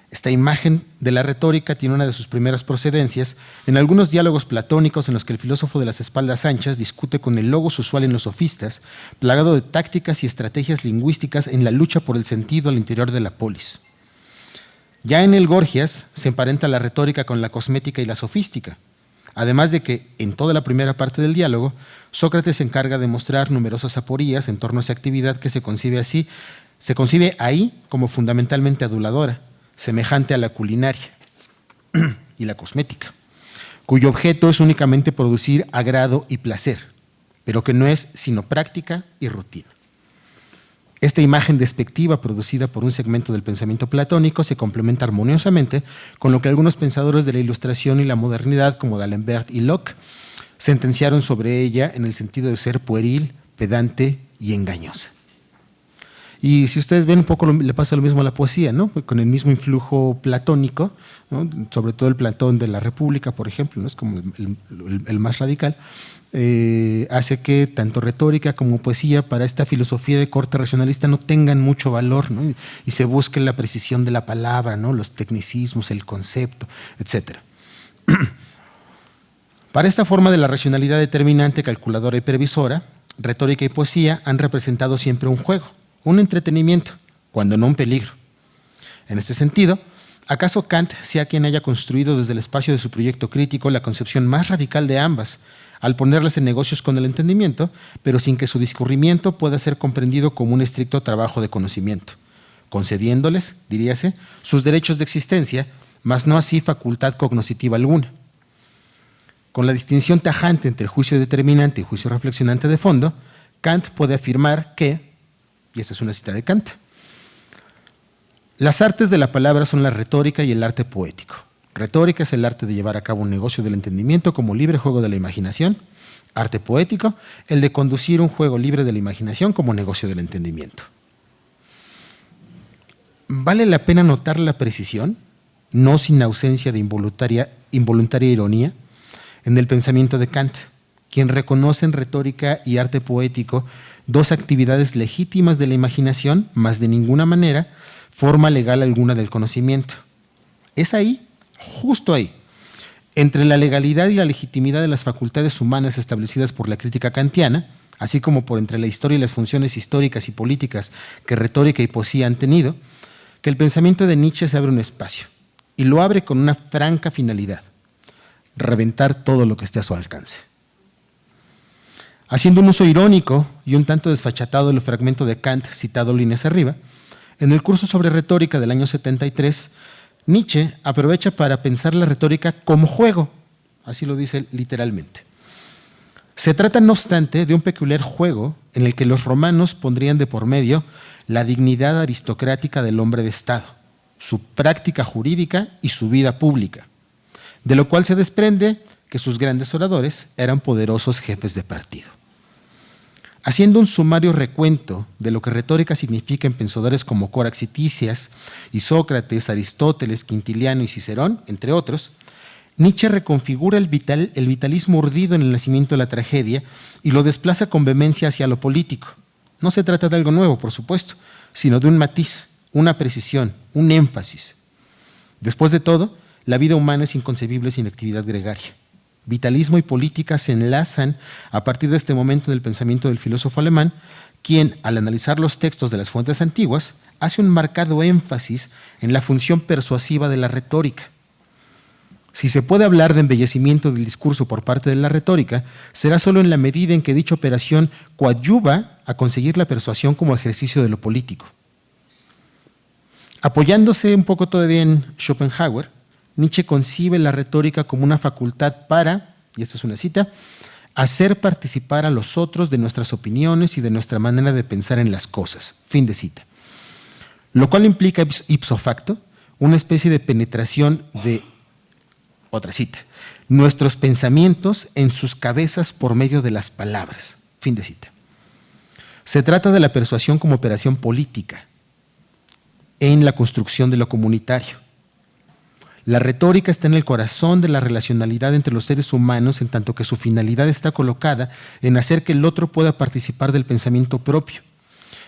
Esta imagen de la retórica tiene una de sus primeras procedencias en algunos diálogos platónicos en los que el filósofo de las espaldas anchas discute con el logos usual en los sofistas, plagado de tácticas y estrategias lingüísticas en la lucha por el sentido al interior de la polis. Ya en el Gorgias se emparenta la retórica con la cosmética y la sofística, además de que, en toda la primera parte del diálogo, Sócrates se encarga de mostrar numerosas aporías en torno a esa actividad que se concibe ahí como fundamentalmente aduladora, semejante a la culinaria y la cosmética, cuyo objeto es únicamente producir agrado y placer, pero que no es sino práctica y rutina. Esta imagen despectiva producida por un segmento del pensamiento platónico se complementa armoniosamente con lo que algunos pensadores de la Ilustración y la modernidad, como D'Alembert y Locke, sentenciaron sobre ella en el sentido de ser pueril, pedante y engañosa. Y si ustedes ven un poco, le pasa lo mismo a la poesía, ¿no? Con el mismo influjo platónico, ¿no? Sobre todo el Platón de la República, por ejemplo, ¿no? Es como el más radical, hace que tanto retórica como poesía para esta filosofía de corte racionalista no tengan mucho valor, ¿no? Y se busque la precisión de la palabra, ¿no? Los tecnicismos, el concepto, etc. Para esta forma de la racionalidad determinante, calculadora y previsora, retórica y poesía han representado siempre un juego, un entretenimiento, cuando no un peligro. En este sentido, ¿acaso Kant sea quien haya construido desde el espacio de su proyecto crítico la concepción más radical de ambas, al ponerlas en negocios con el entendimiento, pero sin que su discurrimiento pueda ser comprendido como un estricto trabajo de conocimiento, concediéndoles, diríase, sus derechos de existencia, mas no así facultad cognoscitiva alguna? Con la distinción tajante entre el juicio determinante y el juicio reflexionante de fondo, Kant puede afirmar que, y esta es una cita de Kant, las artes de la palabra son la retórica y el arte poético. Retórica es el arte de llevar a cabo un negocio del entendimiento como libre juego de la imaginación. Arte poético, el de conducir un juego libre de la imaginación como negocio del entendimiento. Vale la pena notar la precisión, no sin ausencia de involuntaria ironía, en el pensamiento de Kant, quien reconoce en retórica y arte poético dos actividades legítimas de la imaginación, mas de ninguna manera forma legal alguna del conocimiento. Es ahí, justo ahí, entre la legalidad y la legitimidad de las facultades humanas establecidas por la crítica kantiana, así como por entre la historia y las funciones históricas y políticas que retórica y poesía han tenido, que el pensamiento de Nietzsche se abre un espacio, y lo abre con una franca finalidad: reventar todo lo que esté a su alcance. Haciendo un uso irónico y un tanto desfachatado del fragmento de Kant citado líneas arriba, en el curso sobre retórica del año 73, Nietzsche aprovecha para pensar la retórica como juego, así lo dice literalmente. Se trata, no obstante, de un peculiar juego en el que los romanos pondrían de por medio la dignidad aristocrática del hombre de Estado, su práctica jurídica y su vida pública, de lo cual se desprende que sus grandes oradores eran poderosos jefes de partido. Haciendo un sumario recuento de lo que retórica significa en pensadores como Corax y Tisias, y Sócrates, Aristóteles, Quintiliano y Cicerón, entre otros, Nietzsche reconfigura el vitalismo urdido en el nacimiento de la tragedia y lo desplaza con vehemencia hacia lo político. No se trata de algo nuevo, por supuesto, sino de un matiz, una precisión, un énfasis. Después de todo, la vida humana es inconcebible sin actividad gregaria. Vitalismo y política se enlazan a partir de este momento del pensamiento del filósofo alemán, quien, al analizar los textos de las fuentes antiguas, hace un marcado énfasis en la función persuasiva de la retórica. Si se puede hablar de embellecimiento del discurso por parte de la retórica, será solo en la medida en que dicha operación coadyuva a conseguir la persuasión como ejercicio de lo político. Apoyándose un poco todavía en Schopenhauer, Nietzsche concibe la retórica como una facultad para, y esta es una cita, hacer participar a los otros de nuestras opiniones y de nuestra manera de pensar en las cosas. Fin de cita. Lo cual implica ipso facto una especie de penetración de, otra cita, nuestros pensamientos en sus cabezas por medio de las palabras. Fin de cita. Se trata de la persuasión como operación política en la construcción de lo comunitario. La retórica está en el corazón de la relacionalidad entre los seres humanos, en tanto que su finalidad está colocada en hacer que el otro pueda participar del pensamiento propio.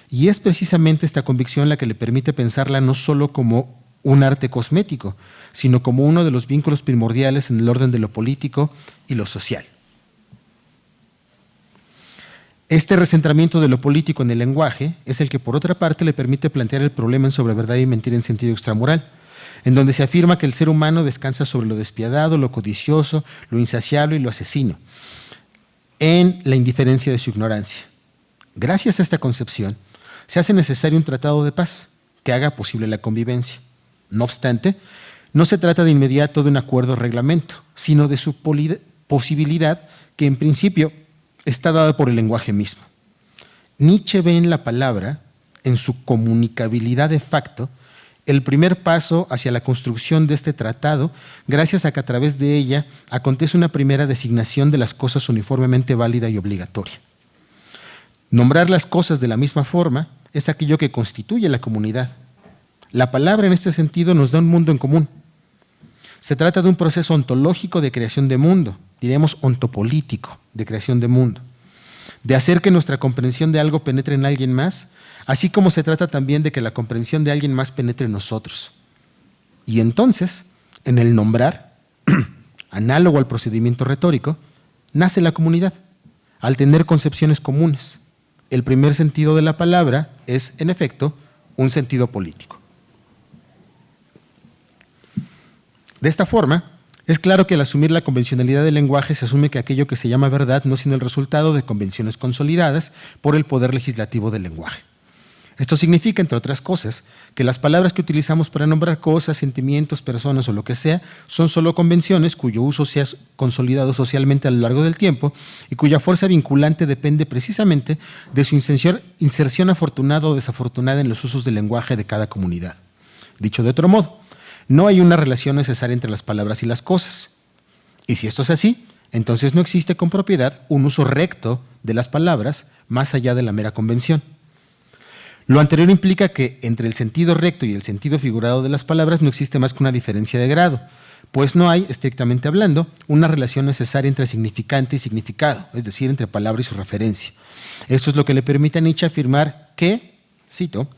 Y es precisamente esta convicción la que le permite pensarla no solo como un arte cosmético, sino como uno de los vínculos primordiales en el orden de lo político y lo social. Este recentramiento de lo político en el lenguaje es el que, por otra parte, le permite plantear el problema sobre verdad y mentira en sentido extramoral, en donde se afirma que el ser humano descansa sobre lo despiadado, lo codicioso, lo insaciable y lo asesino, en la indiferencia de su ignorancia. Gracias a esta concepción, se hace necesario un tratado de paz que haga posible la convivencia. No obstante, no se trata de inmediato de un acuerdo o reglamento, sino de su posibilidad que en principio está dada por el lenguaje mismo. Nietzsche ve en la palabra, en su comunicabilidad de facto, el primer paso hacia la construcción de este tratado, gracias a que a través de ella acontece una primera designación de las cosas uniformemente válida y obligatoria. Nombrar las cosas de la misma forma es aquello que constituye la comunidad. La palabra en este sentido nos da un mundo en común. Se trata de un proceso ontológico de creación de mundo, diríamos ontopolítico, de creación de mundo, de hacer que nuestra comprensión de algo penetre en alguien más, así como se trata también de que la comprensión de alguien más penetre en nosotros. Y entonces, en el nombrar, análogo al procedimiento retórico, nace la comunidad, al tener concepciones comunes. El primer sentido de la palabra es, en efecto, un sentido político. De esta forma, es claro que al asumir la convencionalidad del lenguaje se asume que aquello que se llama verdad no es sino el resultado de convenciones consolidadas por el poder legislativo del lenguaje. Esto significa, entre otras cosas, que las palabras que utilizamos para nombrar cosas, sentimientos, personas o lo que sea, son solo convenciones cuyo uso se ha consolidado socialmente a lo largo del tiempo y cuya fuerza vinculante depende precisamente de su inserción afortunada o desafortunada en los usos del lenguaje de cada comunidad. Dicho de otro modo, no hay una relación necesaria entre las palabras y las cosas. Y si esto es así, entonces no existe con propiedad un uso recto de las palabras más allá de la mera convención. Lo anterior implica que entre el sentido recto y el sentido figurado de las palabras no existe más que una diferencia de grado, pues no hay, estrictamente hablando, una relación necesaria entre significante y significado, es decir, entre palabra y su referencia. Esto es lo que le permite a Nietzsche afirmar que, cito,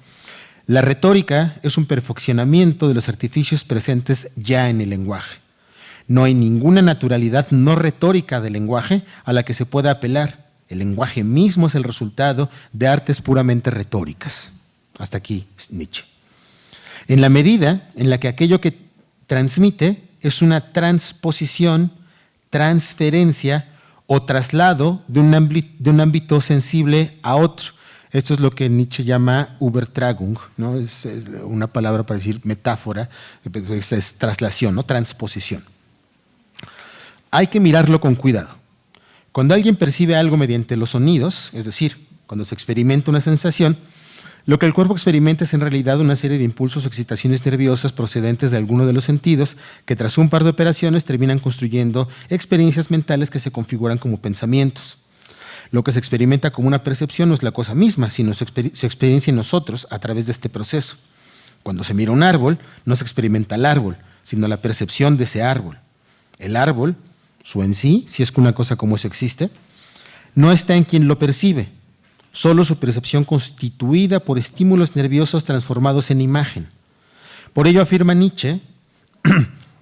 la retórica es un perfeccionamiento de los artificios presentes ya en el lenguaje. No hay ninguna naturalidad no retórica del lenguaje a la que se pueda apelar. El lenguaje mismo es el resultado de artes puramente retóricas. Hasta aquí Nietzsche. En la medida en la que aquello que transmite es una transposición, transferencia o traslado de un ámbito sensible a otro. Esto es lo que Nietzsche llama Übertragung, ¿no? Es una palabra para decir metáfora, es traslación, ¿no? Transposición. Hay que mirarlo con cuidado. Cuando alguien percibe algo mediante los sonidos, es decir, cuando se experimenta una sensación, lo que el cuerpo experimenta es en realidad una serie de impulsos o excitaciones nerviosas procedentes de alguno de los sentidos que tras un par de operaciones terminan construyendo experiencias mentales que se configuran como pensamientos. Lo que se experimenta como una percepción no es la cosa misma, sino su experiencia en nosotros a través de este proceso. Cuando se mira un árbol, no se experimenta el árbol, sino la percepción de ese árbol. El árbol, su en sí, si es que una cosa como eso existe, no está en quien lo percibe, solo su percepción constituida por estímulos nerviosos transformados en imagen. Por ello afirma Nietzsche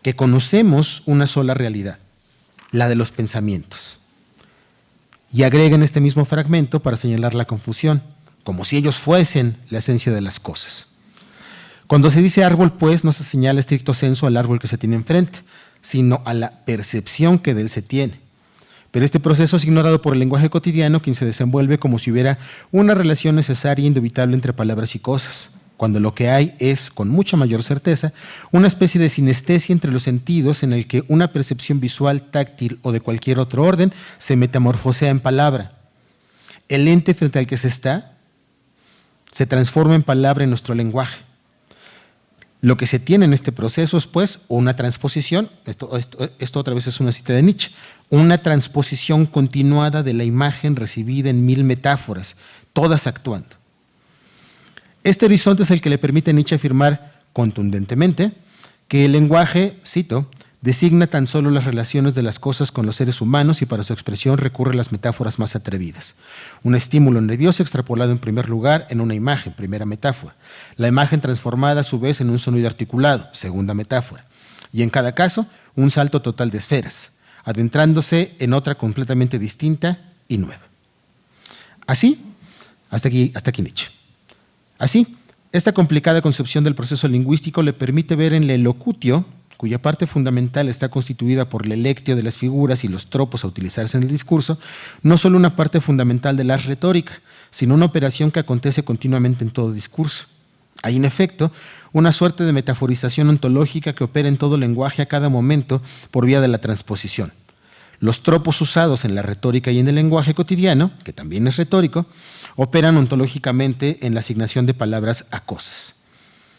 que que conocemos una sola realidad, la de los pensamientos. Y agrega en este mismo fragmento para señalar la confusión, como si ellos fuesen la esencia de las cosas. Cuando se dice árbol, pues, no se señala estricto sensu al árbol que se tiene enfrente, sino a la percepción que de él se tiene. Pero este proceso es ignorado por el lenguaje cotidiano, quien se desenvuelve como si hubiera una relación necesaria e indubitable entre palabras y cosas, cuando lo que hay es, con mucha mayor certeza, una especie de sinestesia entre los sentidos en el que una percepción visual, táctil o de cualquier otro orden se metamorfosea en palabra. El ente frente al que se está se transforma en palabra en nuestro lenguaje. Lo que se tiene en este proceso es, pues, una transposición, esto otra vez es una cita de Nietzsche, una transposición continuada de la imagen recibida en 1000 metáforas, todas actuando. Este horizonte es el que le permite a Nietzsche afirmar contundentemente que el lenguaje, cito, designa tan solo las relaciones de las cosas con los seres humanos y para su expresión recurre a las metáforas más atrevidas. Un estímulo nervioso extrapolado en primer lugar en una imagen, primera metáfora. La imagen transformada a su vez en un sonido articulado, segunda metáfora. Y en cada caso, un salto total de esferas, adentrándose en otra completamente distinta y nueva. Así, hasta aquí Nietzsche. Así, esta complicada concepción del proceso lingüístico le permite ver en la elocutio, cuya parte fundamental está constituida por la electio de las figuras y los tropos a utilizarse en el discurso, no solo una parte fundamental de la retórica, sino una operación que acontece continuamente en todo discurso. Hay, en efecto, una suerte de metaforización ontológica que opera en todo lenguaje a cada momento por vía de la transposición. Los tropos usados en la retórica y en el lenguaje cotidiano, que también es retórico, operan ontológicamente en la asignación de palabras a cosas.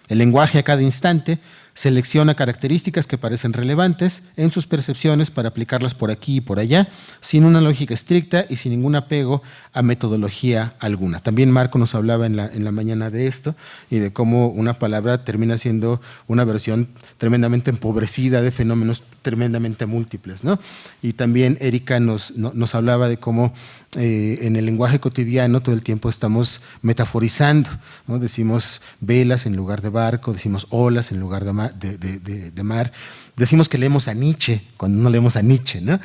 El lenguaje a cada instante selecciona características que parecen relevantes en sus percepciones para aplicarlas por aquí y por allá, sin una lógica estricta y sin ningún apego a metodología alguna. También Marco nos hablaba en la mañana de esto y de cómo una palabra termina siendo una versión tremendamente empobrecida de fenómenos tremendamente múltiples, ¿no? Y también Erika nos hablaba de cómo en el lenguaje cotidiano todo el tiempo estamos metaforizando, ¿no? Decimos velas en lugar de barco, decimos olas en lugar de mar. Decimos que leemos a Nietzsche cuando no leemos a Nietzsche, ¿no?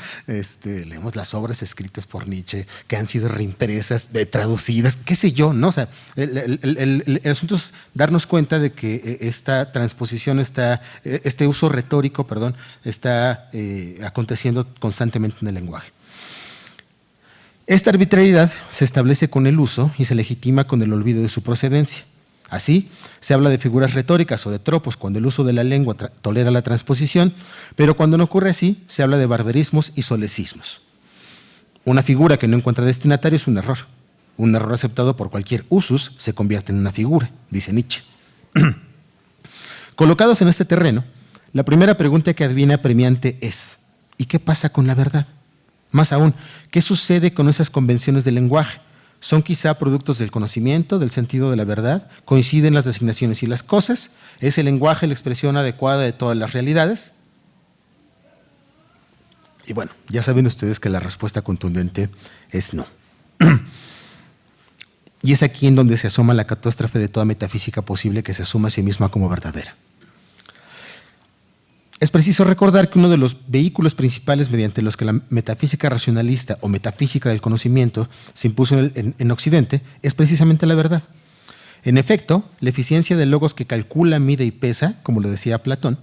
Leemos las obras escritas por Nietzsche que han sido reimpresas, traducidas, qué sé yo, ¿no? O sea, el asunto es darnos cuenta de que esta transposición, este uso retórico, está aconteciendo constantemente en el lenguaje. Esta arbitrariedad se establece con el uso y se legitima con el olvido de su procedencia. Así, se habla de figuras retóricas o de tropos cuando el uso de la lengua tolera la transposición, pero cuando no ocurre así, se habla de barbarismos y solecismos. Una figura que no encuentra destinatario es un error. Un error aceptado por cualquier usus se convierte en una figura, dice Nietzsche. Colocados en este terreno, la primera pregunta que adviene apremiante es: ¿y qué pasa con la verdad? Más aún, ¿qué sucede con esas convenciones del lenguaje? ¿Son quizá productos del conocimiento, del sentido de la verdad? ¿Coinciden las designaciones y las cosas? ¿Es el lenguaje la expresión adecuada de todas las realidades? Y bueno, ya saben ustedes que la respuesta contundente es no. Y es aquí en donde se asoma la catástrofe de toda metafísica posible que se asuma a sí misma como verdadera. Es preciso recordar que uno de los vehículos principales mediante los que la metafísica racionalista o metafísica del conocimiento se impuso en Occidente es precisamente la verdad. En efecto, la eficiencia del logos que calcula, mide y pesa, como lo decía Platón,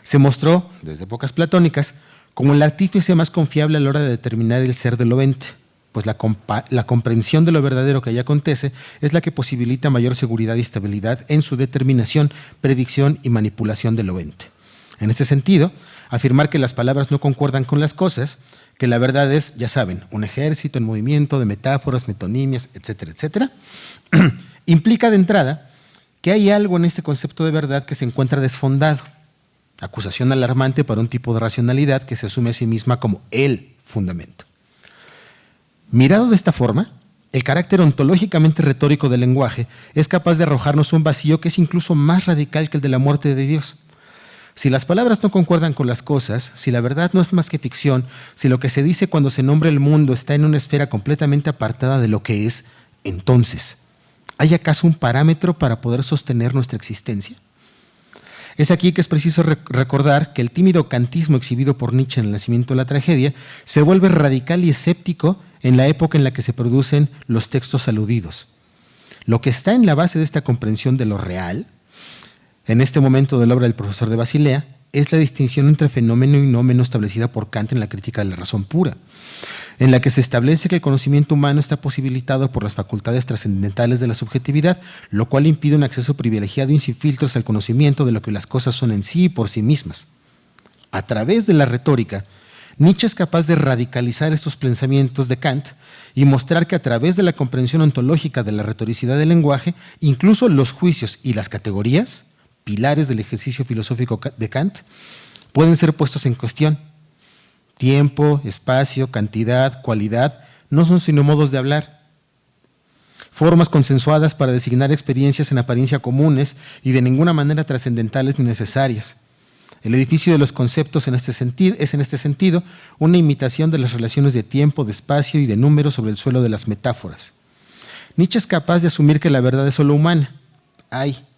se mostró, desde épocas platónicas, como el artífice más confiable a la hora de determinar el ser de lo ente, pues la comprensión de lo verdadero que allí acontece es la que posibilita mayor seguridad y estabilidad en su determinación, predicción y manipulación de lo ente. En este sentido, afirmar que las palabras no concuerdan con las cosas, que la verdad es, ya saben, un ejército en movimiento de metáforas, metonimias, etcétera, etcétera, implica de entrada que hay algo en este concepto de verdad que se encuentra desfondado, acusación alarmante para un tipo de racionalidad que se asume a sí misma como el fundamento. Mirado de esta forma, el carácter ontológicamente retórico del lenguaje es capaz de arrojarnos un vacío que es incluso más radical que el de la muerte de Dios. Si las palabras no concuerdan con las cosas, si la verdad no es más que ficción, si lo que se dice cuando se nombra el mundo está en una esfera completamente apartada de lo que es, entonces, ¿hay acaso un parámetro para poder sostener nuestra existencia? Es aquí que es preciso recordar que el tímido kantismo exhibido por Nietzsche en El nacimiento de la tragedia se vuelve radical y escéptico en la época en la que se producen los textos aludidos. Lo que está en la base de esta comprensión de lo real, en este momento de la obra del profesor de Basilea, es la distinción entre fenómeno y nómeno establecida por Kant en la crítica de la razón pura, en la que se establece que el conocimiento humano está posibilitado por las facultades trascendentales de la subjetividad, lo cual impide un acceso privilegiado y sin filtros al conocimiento de lo que las cosas son en sí y por sí mismas. A través de la retórica, Nietzsche es capaz de radicalizar estos pensamientos de Kant y mostrar que a través de la comprensión ontológica de la retoricidad del lenguaje, incluso los juicios y las categorías, pilares del ejercicio filosófico de Kant, pueden ser puestos en cuestión. Tiempo, espacio, cantidad, cualidad, no son sino modos de hablar. Formas consensuadas para designar experiencias en apariencia comunes y de ninguna manera trascendentales ni necesarias. El edificio de los conceptos es en este sentido una imitación de las relaciones de tiempo, de espacio y de número sobre el suelo de las metáforas. Nietzsche es capaz de asumir que la verdad es solo humana,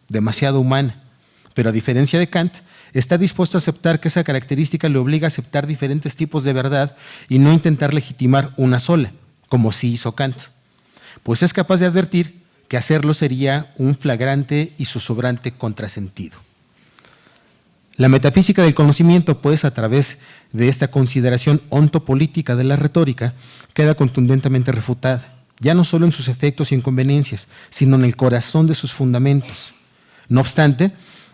demasiado humana, pero a diferencia de Kant, está dispuesto a aceptar que esa característica le obliga a aceptar diferentes tipos de verdad y no intentar legitimar una sola, como sí hizo Kant, pues es capaz de advertir que hacerlo sería un flagrante y zozobrante contrasentido. La metafísica del conocimiento, pues, a través de esta consideración ontopolítica de la retórica, queda contundentemente refutada, ya no solo en sus efectos y inconveniencias, sino en el corazón de sus fundamentos. No obstante,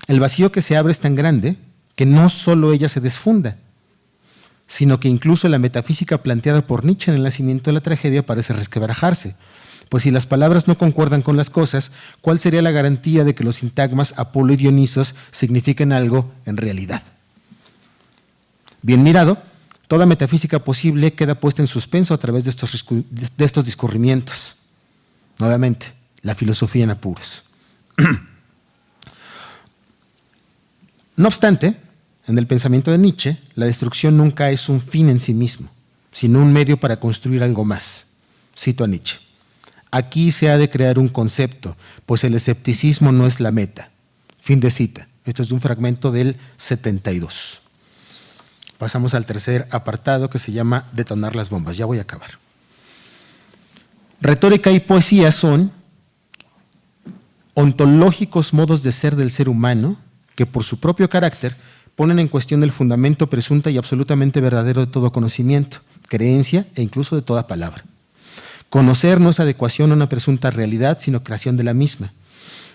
el vacío que se abre es tan grande que no solo ella se desfunda, sino que incluso la metafísica planteada por Nietzsche en El nacimiento de la tragedia parece resquebrajarse, pues si las palabras no concuerdan con las cosas, ¿cuál sería la garantía de que los sintagmas Apolo y Dionisos signifiquen algo en realidad? Bien mirado, toda metafísica posible queda puesta en suspenso a través de estos discurrimientos. Nuevamente, la filosofía en apuros. No obstante, en el pensamiento de Nietzsche, la destrucción nunca es un fin en sí mismo, sino un medio para construir algo más. Cito a Nietzsche. Aquí se ha de crear un concepto, pues el escepticismo no es la meta. Fin de cita. Esto es de un fragmento del 72. Pasamos al tercer apartado que se llama Detonar las bombas. Ya voy a acabar. Retórica y poesía son ontológicos modos de ser del ser humano que por su propio carácter ponen en cuestión el fundamento presunta y absolutamente verdadero de todo conocimiento, creencia e incluso de toda palabra. Conocer no es adecuación a una presunta realidad, sino creación de la misma.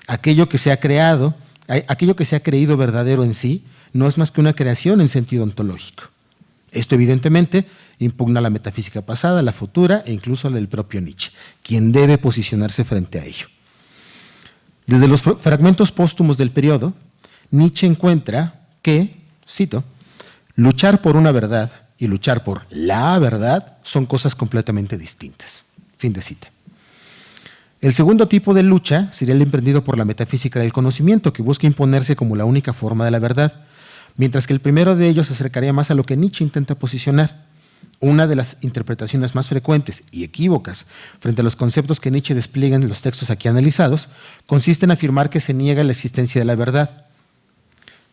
Aquello que se ha creído verdadero en sí, no es más que una creación en sentido ontológico. Esto evidentemente impugna la metafísica pasada, la futura e incluso la del propio Nietzsche, quien debe posicionarse frente a ello. Desde los fragmentos póstumos del periodo, Nietzsche encuentra que, cito, luchar por una verdad y luchar por la verdad son cosas completamente distintas. Fin de cita. El segundo tipo de lucha sería el emprendido por la metafísica del conocimiento, que busca imponerse como la única forma de la verdad, mientras que el primero de ellos se acercaría más a lo que Nietzsche intenta posicionar. Una de las interpretaciones más frecuentes y equívocas frente a los conceptos que Nietzsche despliega en los textos aquí analizados consiste en afirmar que se niega la existencia de la verdad.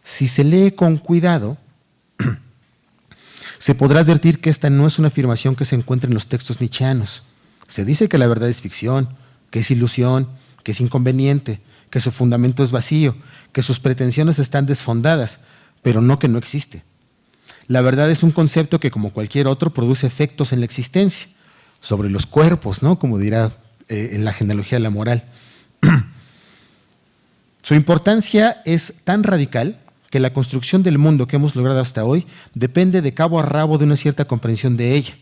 Si se lee con cuidado, se podrá advertir que esta no es una afirmación que se encuentra en los textos nietzscheanos. Se dice que la verdad es ficción, que es ilusión, que es inconveniente, que su fundamento es vacío, que sus pretensiones están desfondadas, pero no que no existe. La verdad es un concepto que, como cualquier otro, produce efectos en la existencia, sobre los cuerpos, ¿no? Como dirá en la genealogía de la moral. Su importancia es tan radical que la construcción del mundo que hemos logrado hasta hoy depende de cabo a rabo de una cierta comprensión de ella.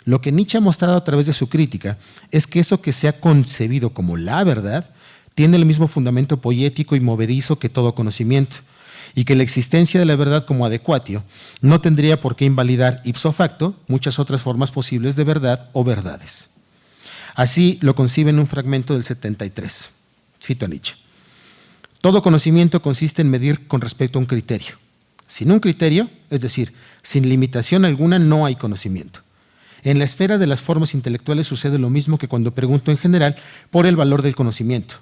Lo que Nietzsche ha mostrado a través de su crítica es que eso que se ha concebido como la verdad tiene el mismo fundamento poético y movedizo que todo conocimiento, y que la existencia de la verdad como adecuatio no tendría por qué invalidar ipso facto muchas otras formas posibles de verdad o verdades. Así lo concibe en un fragmento del 73. Cito a Nietzsche. Todo conocimiento consiste en medir con respecto a un criterio. Sin un criterio, es decir, sin limitación alguna, no hay conocimiento. En la esfera de las formas intelectuales sucede lo mismo que cuando pregunto en general por el valor del conocimiento.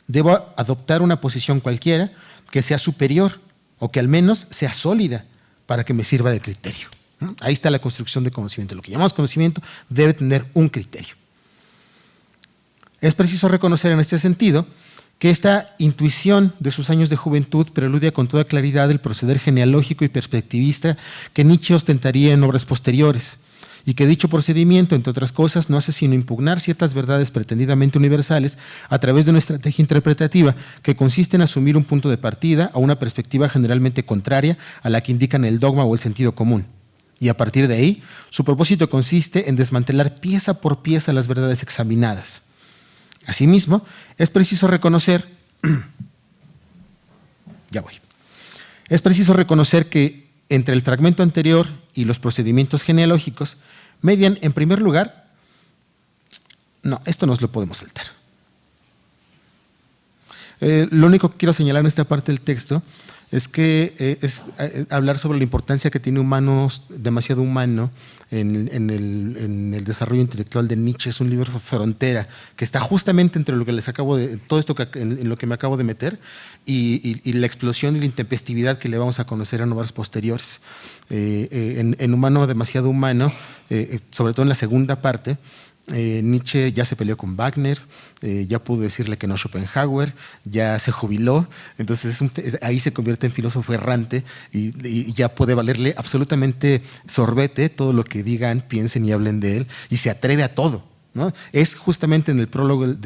Debo adoptar una posición cualquiera que sea superior o que al menos sea sólida para que me sirva de criterio. Ahí está la construcción de conocimiento. Lo que llamamos conocimiento debe tener un criterio. Es preciso reconocer en este sentido que esta intuición de sus años de juventud preludia con toda claridad el proceder genealógico y perspectivista que Nietzsche ostentaría en obras posteriores, y que dicho procedimiento, entre otras cosas, no hace sino impugnar ciertas verdades pretendidamente universales a través de una estrategia interpretativa que consiste en asumir un punto de partida a una perspectiva generalmente contraria a la que indican el dogma o el sentido común. Y a partir de ahí, su propósito consiste en desmantelar pieza por pieza las verdades examinadas. Asimismo, es preciso reconocer, es preciso reconocer que entre el fragmento anterior y los procedimientos genealógicos median, en primer lugar, no, esto nos lo podemos saltar. Lo único que quiero señalar en esta parte del texto es que es hablar sobre la importancia que tiene Humanos, demasiado humano, en el desarrollo intelectual de Nietzsche. Es un libro frontera que está justamente entre lo que les acabo de, todo esto en lo que me acabo de meter y la explosión y la intempestividad que le vamos a conocer en obras posteriores. En Humano, demasiado humano, sobre todo en la segunda parte, Nietzsche ya se peleó con Wagner, ya pudo decirle que no a Schopenhauer, ya se jubiló, entonces ahí se convierte en filósofo errante y ya puede valerle absolutamente sorbete todo lo que digan, piensen y hablen de él, y se atreve a todo, ¿no? Es justamente en el prólogo, en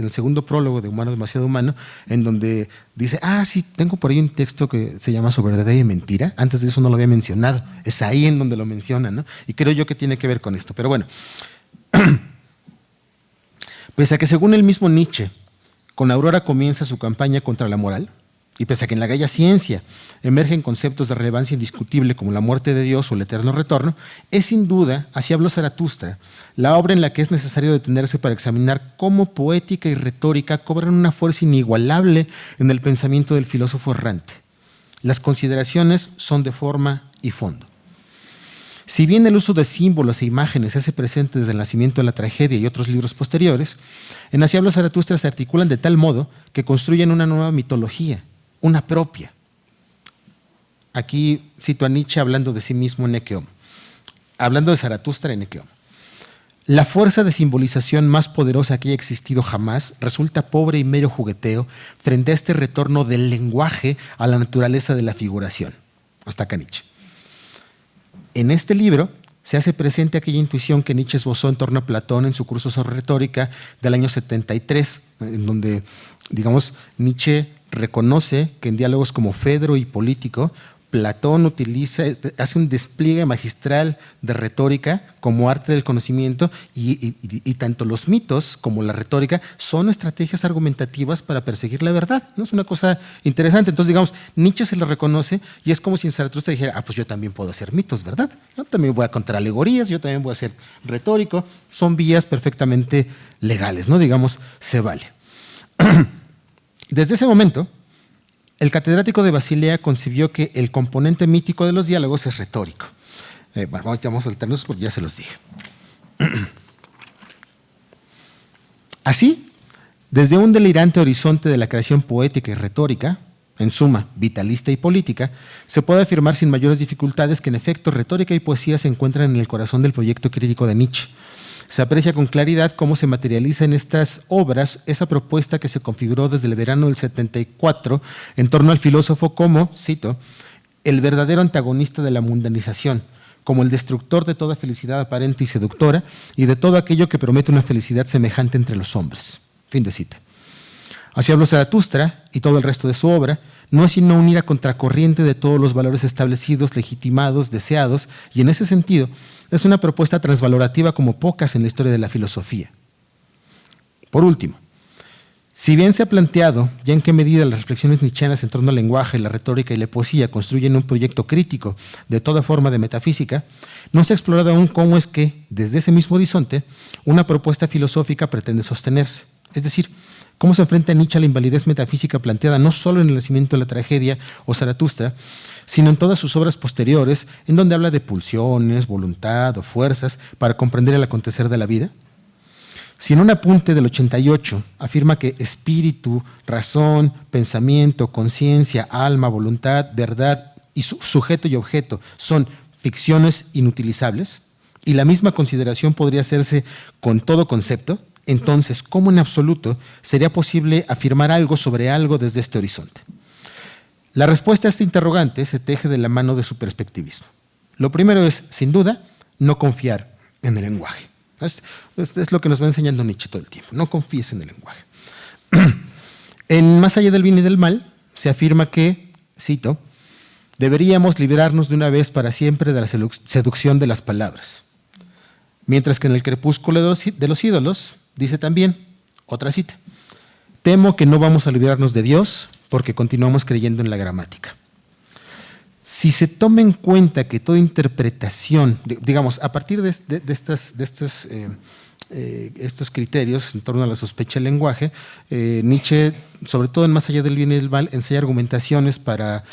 el segundo prólogo de Humano, demasiado humano, en donde dice, sí, tengo por ahí un texto que se llama Sobre verdad y mentira. Antes de eso no lo había mencionado, es ahí en donde lo menciona, ¿no? Y creo yo que tiene que ver con esto, pero bueno. Pese a que, según el mismo Nietzsche, con Aurora comienza su campaña contra la moral, y pese a que en la Gaia Ciencia emergen conceptos de relevancia indiscutible como la muerte de Dios o el eterno retorno, es sin duda, así habló Zaratustra, la obra en la que es necesario detenerse para examinar cómo poética y retórica cobran una fuerza inigualable en el pensamiento del filósofo errante. Las consideraciones son de forma y fondo. Si bien el uso de símbolos e imágenes se hace presente desde el nacimiento de la tragedia y otros libros posteriores, en Así habló Zaratustra se articulan de tal modo que construyen una nueva mitología, una propia. Aquí cito a Nietzsche hablando de sí mismo en Ecce Homo, hablando de Zaratustra en Ecce Homo. La fuerza de simbolización más poderosa que haya existido jamás resulta pobre y mero jugueteo frente a este retorno del lenguaje a la naturaleza de la figuración. Hasta acá Nietzsche. En este libro se hace presente aquella intuición que Nietzsche esbozó en torno a Platón en su curso sobre retórica del año 73, en donde, digamos, Nietzsche reconoce que en diálogos como Fedro y Político, Platón hace un despliegue magistral de retórica como arte del conocimiento y tanto los mitos como la retórica son estrategias argumentativas para perseguir la verdad, ¿no? Es una cosa interesante. Entonces, digamos, Nietzsche se lo reconoce y es como si en Zaratustra dijera, pues yo también puedo hacer mitos, ¿verdad? Yo también voy a contar alegorías, yo también voy a ser retórico. Son vías perfectamente legales, ¿no? Digamos, se vale. Desde ese momento, el catedrático de Basilea concibió que el componente mítico de los diálogos es retórico. Vamos a saltarnos porque ya se los dije. Así, desde un delirante horizonte de la creación poética y retórica, en suma, vitalista y política, se puede afirmar sin mayores dificultades que en efecto retórica y poesía se encuentran en el corazón del proyecto crítico de Nietzsche. Se aprecia con claridad cómo se materializa en estas obras esa propuesta que se configuró desde el verano del 74 en torno al filósofo como, cito, el verdadero antagonista de la mundanización, como el destructor de toda felicidad aparente y seductora y de todo aquello que promete una felicidad semejante entre los hombres. Fin de cita. Así habló Zaratustra y todo el resto de su obra, no es sino unir a contracorriente de todos los valores establecidos, legitimados, deseados, y en ese sentido es una propuesta transvalorativa como pocas en la historia de la filosofía. Por último, si bien se ha planteado ya en qué medida las reflexiones nietzscheanas en torno al lenguaje, la retórica y la poesía construyen un proyecto crítico de toda forma de metafísica, no se ha explorado aún cómo es que, desde ese mismo horizonte, una propuesta filosófica pretende sostenerse. Es decir, cómo se enfrenta Nietzsche a la invalidez metafísica planteada no solo en el nacimiento de la tragedia o Zaratustra, sino en todas sus obras posteriores, en donde habla de pulsiones, voluntad o fuerzas para comprender el acontecer de la vida. Si en un apunte del 88 afirma que espíritu, razón, pensamiento, conciencia, alma, voluntad, verdad y sujeto y objeto son ficciones inutilizables, y la misma consideración podría hacerse con todo concepto, entonces, ¿cómo en absoluto sería posible afirmar algo sobre algo desde este horizonte? La respuesta a este interrogante se teje de la mano de su perspectivismo. Lo primero es, sin duda, no confiar en el lenguaje. Es lo que nos va enseñando Nietzsche todo el tiempo. No confíes en el lenguaje. En Más allá del bien y del mal, se afirma que, cito, deberíamos librarnos de una vez para siempre de la seducción de las palabras. Mientras que en el crepúsculo de los ídolos, dice también, otra cita, temo que no vamos a librarnos de Dios porque continuamos creyendo en la gramática. Si se toma en cuenta que toda interpretación, digamos, a partir de estos criterios en torno a la sospecha del lenguaje, Nietzsche, sobre todo en Más allá del bien y del mal, enseña argumentaciones para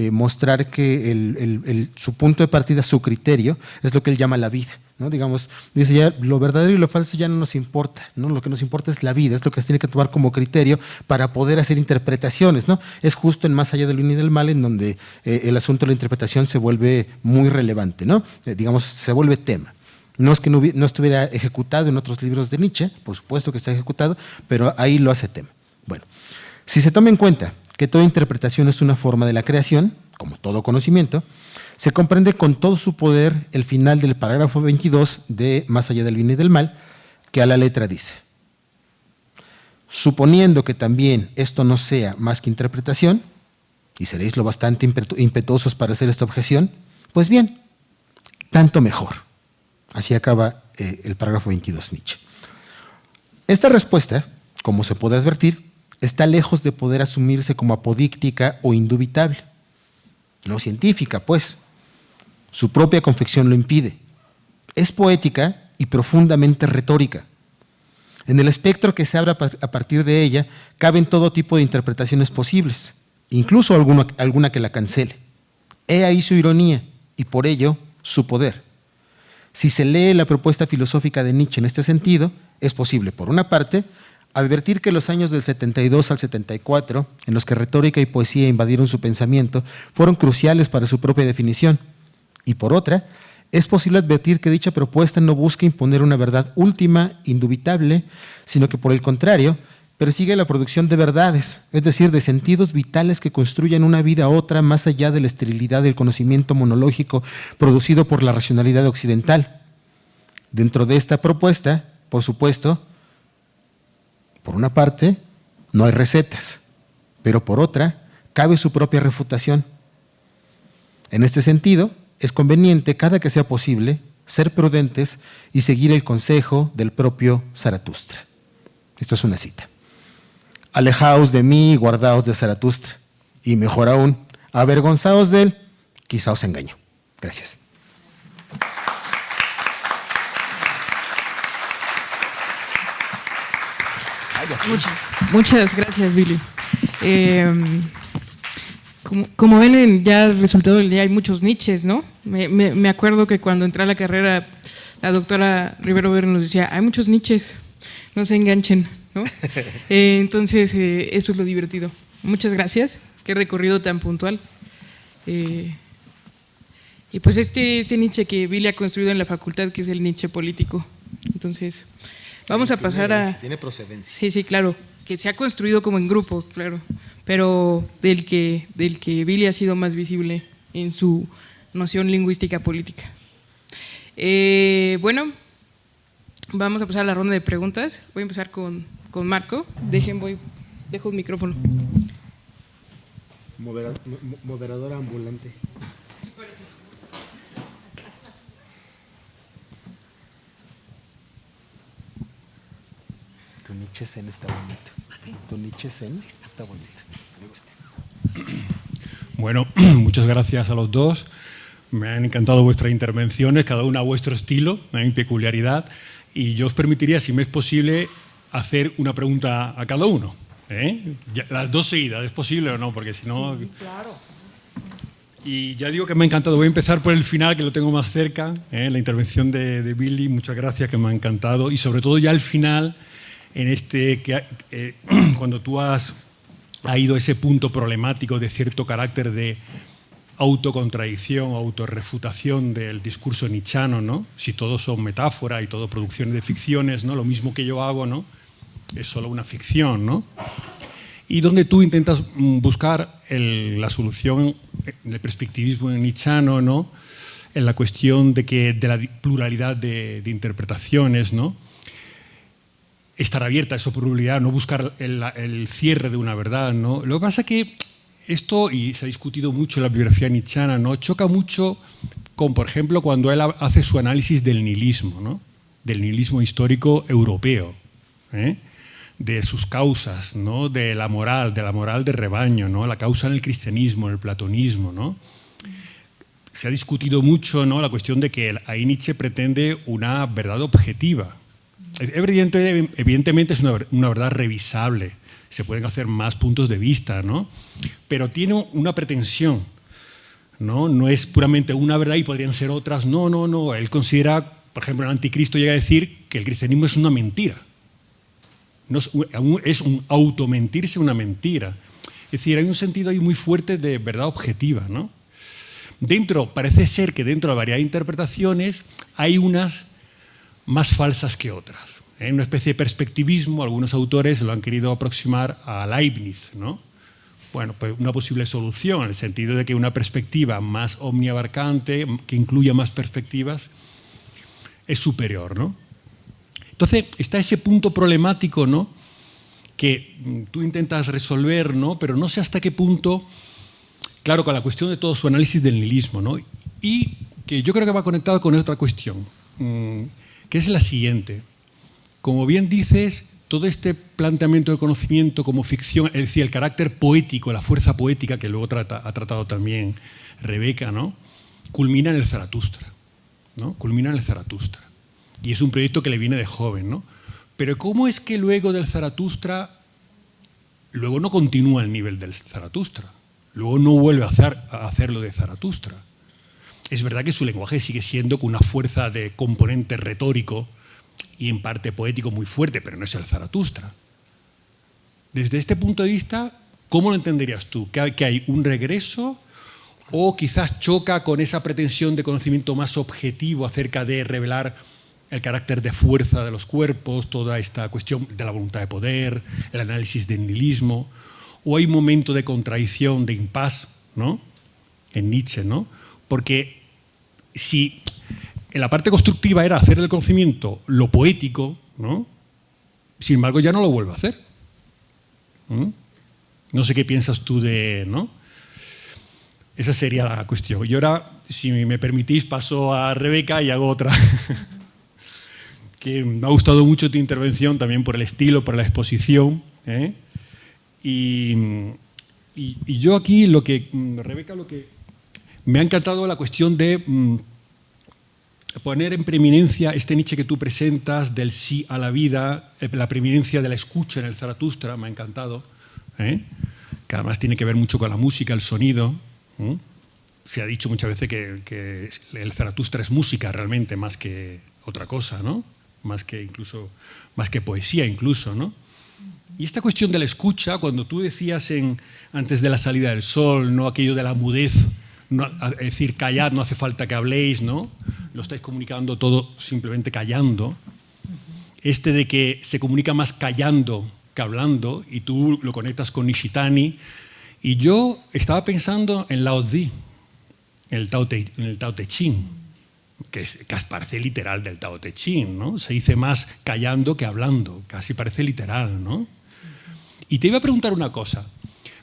mostrar que su punto de partida, su criterio, es lo que él llama la vida, ¿no? Digamos, dice ya lo verdadero y lo falso ya no nos importa, ¿no? Lo que nos importa es la vida, es lo que se tiene que tomar como criterio para poder hacer interpretaciones, ¿no? Es justo en Más allá del bien y del mal en donde el asunto de la interpretación se vuelve muy relevante, ¿no? Digamos, se vuelve tema. No es que no estuviera ejecutado en otros libros de Nietzsche, por supuesto que está ejecutado, pero ahí lo hace tema. Bueno, si se toma en cuenta que toda interpretación es una forma de la creación, como todo conocimiento, se comprende con todo su poder el final del parágrafo 22 de Más allá del bien y del mal, que a la letra dice: suponiendo que también esto no sea más que interpretación, y seréis lo bastante impetuosos para hacer esta objeción, pues bien, tanto mejor. Así acaba el parágrafo 22 Nietzsche. Esta respuesta, como se puede advertir, está lejos de poder asumirse como apodíctica o indubitable. No científica, pues. Su propia confección lo impide. Es poética y profundamente retórica. En el espectro que se abre a partir de ella, caben todo tipo de interpretaciones posibles, incluso alguna que la cancele. He ahí su ironía y por ello su poder. Si se lee la propuesta filosófica de Nietzsche en este sentido, es posible, por una parte, advertir que los años del 72 al 74, en los que retórica y poesía invadieron su pensamiento, fueron cruciales para su propia definición. Y por otra, es posible advertir que dicha propuesta no busca imponer una verdad última, indubitable, sino que por el contrario, persigue la producción de verdades, es decir, de sentidos vitales que construyan una vida a otra más allá de la esterilidad del conocimiento monológico producido por la racionalidad occidental. Dentro de esta propuesta, por supuesto, por una parte, no hay recetas, pero por otra, cabe su propia refutación. En este sentido, es conveniente, cada que sea posible, ser prudentes y seguir el consejo del propio Zaratustra. Esto es una cita. Alejaos de mí y guardaos de Zaratustra, y mejor aún, avergonzaos de él, quizá os engañó. Gracias. Muchas gracias, Billy. Como ven, ya el resultado del día hay muchos Nietzsches, ¿no? Me acuerdo que cuando entré a la carrera, la doctora Rivero Ver nos decía, hay muchos Nietzsches, no se enganchen, ¿no? Entonces, eso es lo divertido. Muchas gracias, qué recorrido tan puntual. Y pues este Nietzsche que Billy ha construido en la facultad, que es el Nietzsche político. Entonces, vamos a pasar a… Tiene procedencia. Sí, claro, que se ha construido como en grupo, claro, pero del que Billy ha sido más visible en su noción lingüística política. Bueno, vamos a pasar a la ronda de preguntas. Voy a empezar con Marco. Dejo el micrófono. Moderadora ambulante. Sí, parece. Tu Nietzsche Zen está bonito. Tu Nietzsche Zen está bonito. Me gusta. Bueno, muchas gracias a los dos. Me han encantado vuestras intervenciones, cada una a vuestro estilo, a mi peculiaridad. Y yo os permitiría, si me es posible, hacer una pregunta a cada uno. Las dos seguidas, ¿es posible o no? Porque si no… Sí, claro. Y ya digo que me ha encantado. Voy a empezar por el final, que lo tengo más cerca, la intervención de Billy. Muchas gracias, que me ha encantado. Y sobre todo ya al final, cuando tú has ido a ese punto problemático de cierto carácter de autocontradicción, autorrefutación del discurso nietzscheano, ¿no? Si todos son metáfora y todo producciones de ficciones, ¿no? Lo mismo que yo hago, ¿no? Es solo una ficción, ¿no? Y donde tú intentas buscar la solución en el perspectivismo nietzscheano, ¿no? En la cuestión de la pluralidad de interpretaciones, ¿no? Estar abierta a esa pluralidad, no buscar el cierre de una verdad, ¿no? Lo que pasa es que esto, y se ha discutido mucho en la biografía nietzscheana, ¿no? Choca mucho con, por ejemplo, cuando él hace su análisis del nihilismo, ¿no? Del nihilismo histórico europeo, de sus causas, ¿no? De la moral de rebaño, ¿no? La causa en el cristianismo, en el platonismo, ¿no? Se ha discutido mucho, ¿no? La cuestión de que ahí Nietzsche pretende una verdad objetiva. Evidentemente es una verdad revisable, se pueden hacer más puntos de vista, ¿no? Pero tiene una pretensión, ¿no? No es puramente una verdad y podrían ser otras. No. Él considera, por ejemplo, el Anticristo llega a decir que el cristianismo es una mentira. No es un automentirse una mentira. Es decir, hay un sentido ahí muy fuerte de verdad objetiva, ¿no? Parece ser que dentro de la variedad de interpretaciones hay unas más falsas que otras. Una especie de perspectivismo, algunos autores lo han querido aproximar a Leibniz, ¿no? Bueno, pues una posible solución, en el sentido de que una perspectiva más omniabarcante, que incluya más perspectivas, es superior, ¿no? Entonces, está ese punto problemático, ¿no? Que tú intentas resolver, ¿no? Pero no sé hasta qué punto, claro, con la cuestión de todo su análisis del nihilismo, ¿no? Y que yo creo que va conectado con otra cuestión, que es la siguiente. Como bien dices, todo este planteamiento del conocimiento como ficción, es decir, el carácter poético, la fuerza poética que luego ha tratado también Rebeca, ¿no? Culmina en el Zaratustra, ¿no? Culmina en el Zaratustra. Y es un proyecto que le viene de joven, ¿no? Pero ¿cómo es que luego del Zaratustra, luego no continúa el nivel del Zaratustra? Luego no vuelve a hacerlo de Zaratustra. Es verdad que su lenguaje sigue siendo con una fuerza de componente retórico y en parte poético muy fuerte, pero no es el Zaratustra. Desde este punto de vista, ¿cómo lo entenderías tú? ¿Que hay un regreso o quizás choca con esa pretensión de conocimiento más objetivo acerca de revelar el carácter de fuerza de los cuerpos, toda esta cuestión de la voluntad de poder, el análisis del nihilismo, o hay un momento de contradicción, de impasse, ¿no? En Nietzsche, ¿no? Porque si en la parte constructiva era hacer del conocimiento lo poético, ¿no? Sin embargo, ya no lo vuelve a hacer. No sé qué piensas tú de, ¿no? Esa sería la cuestión. Y ahora, si me permitís, paso a Rebeca y hago otra. Que me ha gustado mucho tu intervención, también por el estilo, por la exposición. Y yo aquí, Rebeca, lo que me ha encantado la cuestión de poner en preeminencia este Nietzsche que tú presentas del sí a la vida, la preeminencia de la escucha en el Zaratustra, me ha encantado, que además tiene que ver mucho con la música, el sonido. Se ha dicho muchas veces que el Zaratustra es música realmente, más que otra cosa, ¿no? Más que poesía incluso, ¿no? Y esta cuestión de la escucha, cuando tú decías antes de la salida del sol, ¿no? Aquello de la mudez, no, es decir, callad, no hace falta que habléis, ¿no? Lo estáis comunicando todo simplemente callando. De que se comunica más callando que hablando, y tú lo conectas con Nishitani. Y yo estaba pensando en Lao Tzu, en el Tao Te Ching, que parece literal del Tao Te Ching, ¿no? Se dice más callando que hablando, casi parece literal, ¿no? Y te iba a preguntar una cosa,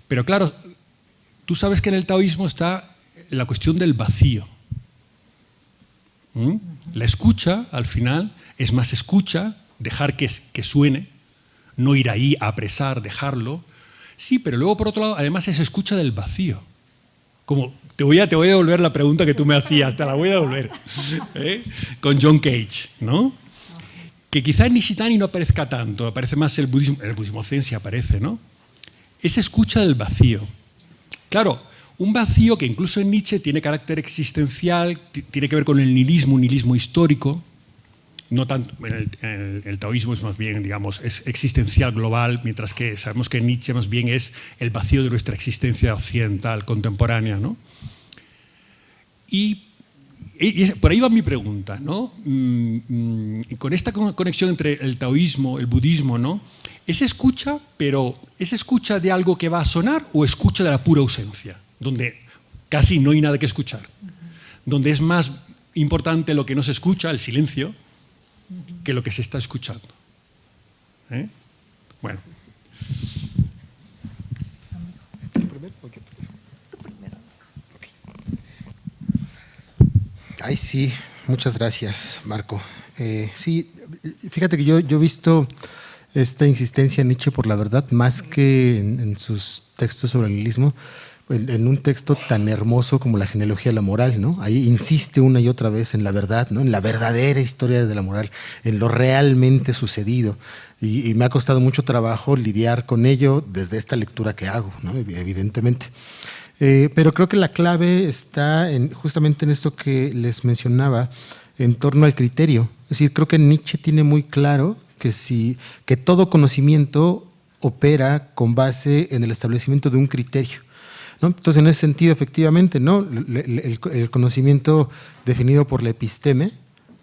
pero claro, tú sabes que en el taoísmo está la cuestión del vacío. La escucha, al final, es más escucha, dejar que suene, no ir ahí a apresar, dejarlo. Sí, pero luego, por otro lado, además es escucha del vacío. Como, te voy a devolver la pregunta que tú me hacías, te la voy a devolver. Con John Cage, ¿no? Que quizá en Nishitani no aparezca tanto, aparece más el budismo zen sí aparece, ¿no? Es escucha del vacío. Claro, un vacío que incluso en Nietzsche tiene carácter existencial, tiene que ver con el nihilismo, un nihilismo histórico, no tanto, el taoísmo es más bien, digamos, es existencial global, mientras que sabemos que Nietzsche más bien es el vacío de nuestra existencia occidental, contemporánea, ¿no? Y por ahí va mi pregunta, ¿no? Con esta conexión entre el taoísmo, el budismo, ¿no? ¿Es escucha, pero es escucha de algo que va a sonar o escucha de la pura ausencia, donde casi no hay nada que escuchar, donde es más importante lo que no se escucha, el silencio, que lo que se está escuchando? Bueno. Ay, sí, muchas gracias, Marco. Sí, fíjate que yo he visto esta insistencia en Nietzsche por la verdad más que en sus textos sobre el nihilismo, en un texto tan hermoso como La genealogía de la moral, ¿no? Ahí insiste una y otra vez en la verdad, ¿no? En la verdadera historia de la moral, en lo realmente sucedido. Y me ha costado mucho trabajo lidiar con ello desde esta lectura que hago, ¿no? Evidentemente. Pero creo que la clave está justamente en esto que les mencionaba, en torno al criterio. Es decir, creo que Nietzsche tiene muy claro que todo conocimiento opera con base en el establecimiento de un criterio, ¿no? Entonces, en ese sentido, efectivamente, ¿no? El conocimiento definido por la episteme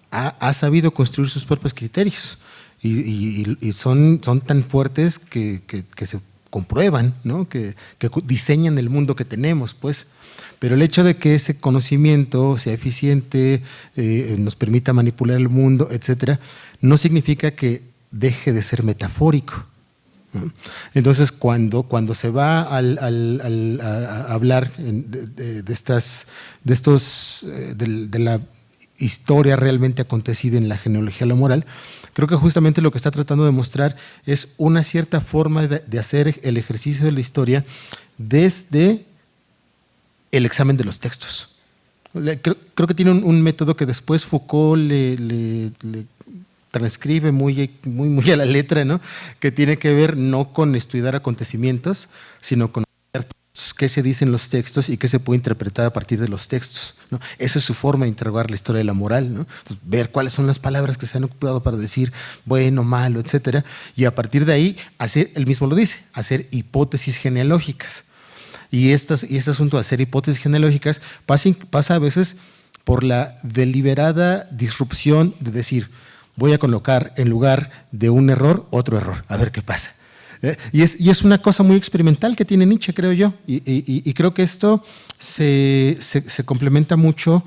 ha sabido construir sus propios criterios y son tan fuertes que se comprueban, ¿no? que diseñan el mundo que tenemos, pues. Pero el hecho de que ese conocimiento sea eficiente, nos permita manipular el mundo, etcétera, no significa que deje de ser metafórico, ¿no? Entonces, cuando se va a hablar de la historia realmente acontecida en la genealogía de la moral, creo que justamente lo que está tratando de mostrar es una cierta forma de hacer el ejercicio de la historia desde el examen de los textos. Creo que tiene un método que después Foucault le transcribe muy a la letra, ¿no? Que tiene que ver no con estudiar acontecimientos, sino con qué se dicen los textos y qué se puede interpretar a partir de los textos, ¿no? Esa es su forma de interrogar la historia de la moral, ¿no? Entonces, ver cuáles son las palabras que se han ocupado para decir bueno, malo, etcétera, y a partir de ahí, él mismo lo dice, hacer hipótesis genealógicas. Y este asunto de hacer hipótesis genealógicas pasa a veces por la deliberada disrupción de decir, voy a colocar en lugar de un error, otro error, a ver qué pasa. Y es una cosa muy experimental que tiene Nietzsche, creo yo, y creo que esto se complementa mucho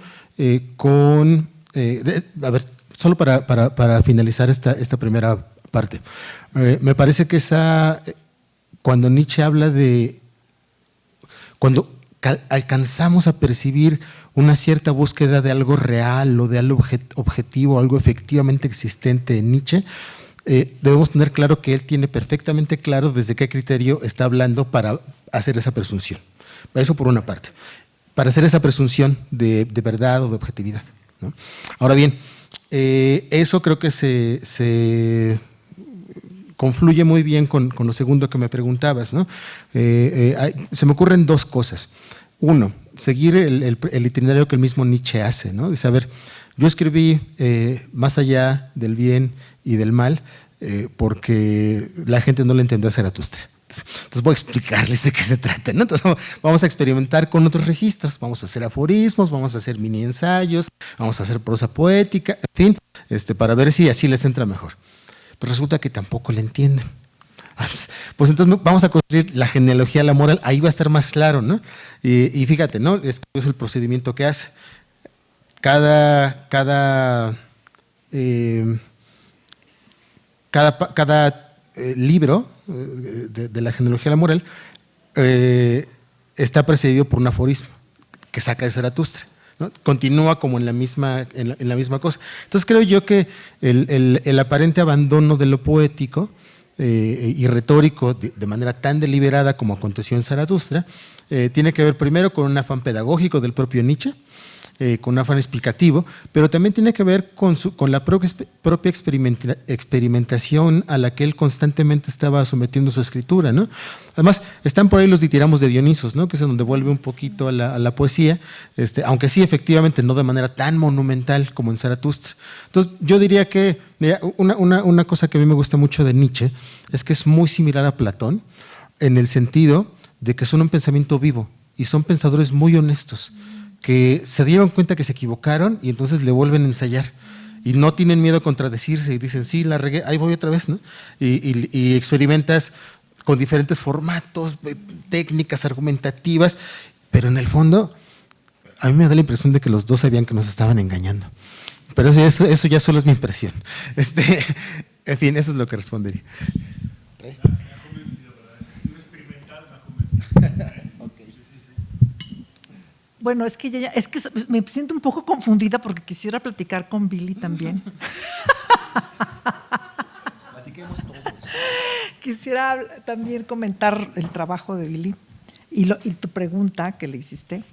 con… a ver, solo para finalizar esta primera parte. Me parece que cuando Nietzsche habla de… Cuando alcanzamos a percibir una cierta búsqueda de algo real o de algo objetivo, algo efectivamente existente en Nietzsche, debemos tener claro que él tiene perfectamente claro desde qué criterio está hablando para hacer esa presunción. Eso por una parte, para hacer esa presunción de verdad o de objetividad, ¿no? Ahora bien, eso creo que se confluye muy bien con lo segundo que me preguntabas, ¿no? Se me ocurren dos cosas. Uno, seguir el itinerario que el mismo Nietzsche hace, ¿no? Dice, a ver, yo escribí Más allá del bien y del mal porque la gente no le entendió a Zaratustra. Entonces voy a explicarles de qué se trata, ¿no? Entonces vamos a experimentar con otros registros, vamos a hacer aforismos, vamos a hacer mini ensayos, vamos a hacer prosa poética, en fin, para ver si así les entra mejor. Pero resulta que tampoco le entienden. Pues entonces vamos a construir la genealogía de la moral, ahí va a estar más claro, ¿no? Y fíjate, ¿no? Es el procedimiento que hace. Cada libro de la genealogía de la moral está precedido por un aforismo que saca de Zaratustra, ¿no? Continúa como en la misma cosa. Entonces creo yo que el aparente abandono de lo poético y retórico de manera tan deliberada como aconteció en Zaratustra tiene que ver primero con un afán pedagógico del propio Nietzsche con un afán explicativo, pero también tiene que ver con la propia experimentación a la que él constantemente estaba sometiendo su escritura, ¿no? Además, están por ahí los ditiramos de Dionisos, ¿no? Que es donde vuelve un poquito a la poesía, aunque sí, efectivamente, no de manera tan monumental como en Zaratustra. Entonces, yo diría que mira, una cosa que a mí me gusta mucho de Nietzsche es que es muy similar a Platón en el sentido de que son un pensamiento vivo y son pensadores muy honestos, que se dieron cuenta que se equivocaron y entonces le vuelven a ensayar y no tienen miedo a contradecirse y dicen, sí, la regué, ahí voy otra vez, ¿no? Y experimentas con diferentes formatos, técnicas argumentativas, pero en el fondo a mí me da la impresión de que los dos sabían que nos estaban engañando. Pero eso ya solo es mi impresión. En fin, eso es lo que respondería. Bueno, es que me siento un poco confundida porque quisiera platicar con Billy también. Platiquemos todos. Quisiera también comentar el trabajo de Billy y tu pregunta que le hiciste.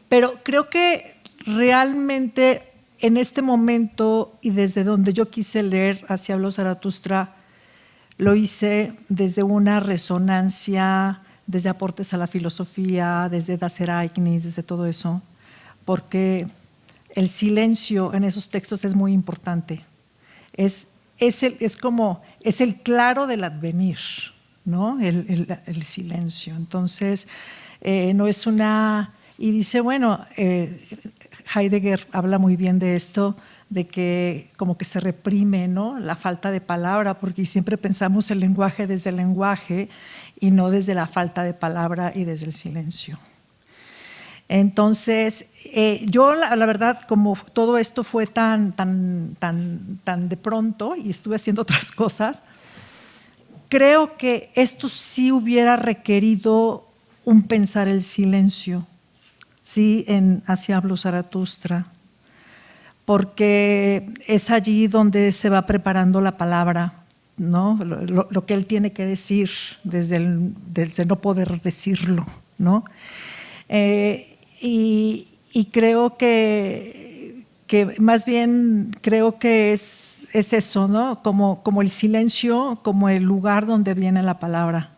Pero creo que realmente en este momento y desde donde yo quise leer Así habló Zaratustra, lo hice desde una resonancia, desde aportes a la filosofía, desde Dacer Aignis, desde todo eso, porque el silencio en esos textos es muy importante. Es el claro del advenir, ¿no? El silencio. Entonces, no es una… Y dice, bueno, Heidegger habla muy bien de esto, de que como que se reprime, ¿no?, la falta de palabra, porque siempre pensamos el lenguaje desde el lenguaje y no desde la falta de palabra y desde el silencio. Entonces, yo la verdad, como todo esto fue tan de pronto y estuve haciendo otras cosas, creo que esto sí hubiera requerido un pensar el silencio, sí, en Así habló Zaratustra, porque es allí donde se va preparando la palabra, ¿no? Lo que él tiene que decir desde no poder decirlo, ¿no? Y creo que más bien creo que es eso, ¿no? Como el silencio, como el lugar donde viene la palabra,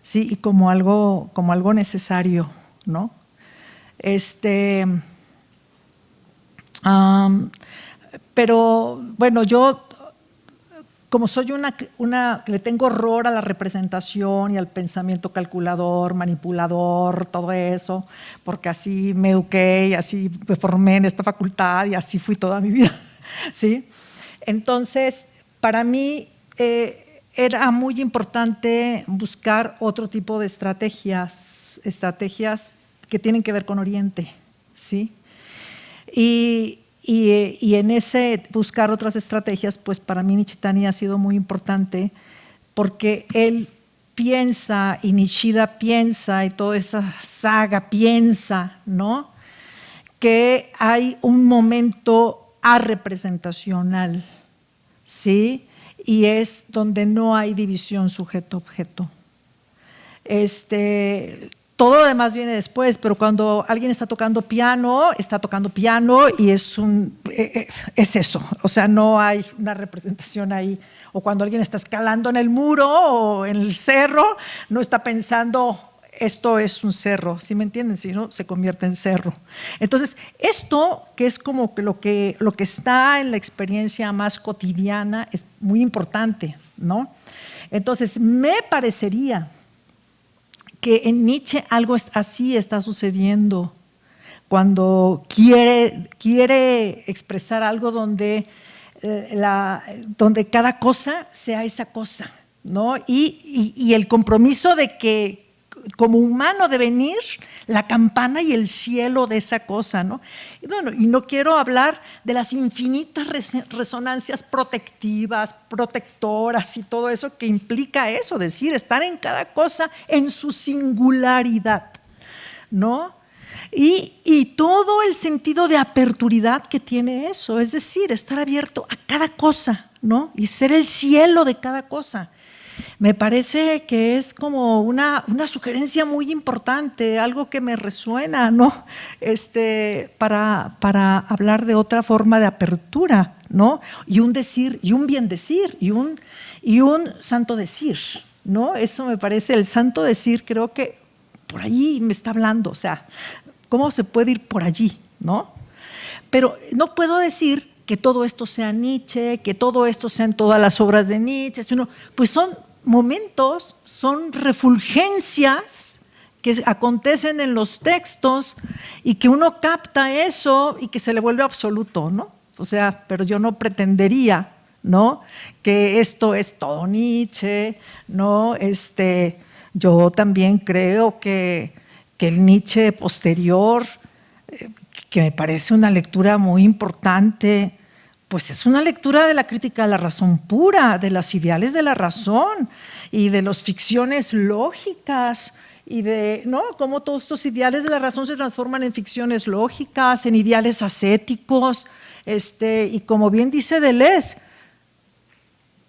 sí, y como algo necesario, ¿no? Pero bueno, yo como soy le tengo horror a la representación y al pensamiento calculador, manipulador, todo eso, porque así me eduqué y así me formé en esta facultad y así fui toda mi vida, ¿sí? Entonces, para mí era muy importante buscar otro tipo de estrategias que tienen que ver con Oriente, ¿sí? Y en ese buscar otras estrategias, pues para mí Nishitani ha sido muy importante porque él piensa y Nishida piensa y toda esa saga piensa, ¿no?, que hay un momento arrepresentacional, ¿sí? Y es donde no hay división sujeto-objeto. Todo lo demás viene después, pero cuando alguien está tocando piano y es eso, o sea, no hay una representación ahí. O cuando alguien está escalando en el muro o en el cerro, no está pensando, esto es un cerro, ¿sí me entienden? Si no, se convierte en cerro. Entonces, esto que es como que lo que está en la experiencia más cotidiana es muy importante, ¿no? Entonces, me parecería que en Nietzsche algo así está sucediendo cuando quiere expresar algo donde cada cosa sea esa cosa, ¿no? Y el compromiso de que como humano de venir la campana y el cielo de esa cosa, ¿no? Y bueno, y no quiero hablar de las infinitas resonancias protectivas, protectoras y todo eso que implica eso, decir, estar en cada cosa en su singularidad, ¿no? Y todo el sentido de aperturidad que tiene eso, es decir, estar abierto a cada cosa, ¿no? Y ser el cielo de cada cosa. me parece que es como una sugerencia muy importante, algo que me resuena, ¿no? Para hablar de otra forma de apertura, ¿no? Y un decir, y un bien decir, y un santo decir, ¿no? Eso me parece, el santo decir, creo que por allí me está hablando, o sea, ¿cómo se puede ir por allí, ¿no? Pero no puedo decir que todo esto sea Nietzsche, que todo esto sean todas las obras de Nietzsche, sino, pues son momentos, son refulgencias que acontecen en los textos y que uno capta eso y que se le vuelve absoluto, ¿no? O sea, pero yo no pretendería, ¿no?, que esto es todo Nietzsche, ¿no? Yo también creo que el Nietzsche posterior, que me parece una lectura muy importante, pues es una lectura de la crítica de la razón pura, de los ideales de la razón y de las ficciones lógicas y de, ¿no?, cómo todos estos ideales de la razón se transforman en ficciones lógicas, en ideales ascéticos, y como bien dice Deleuze,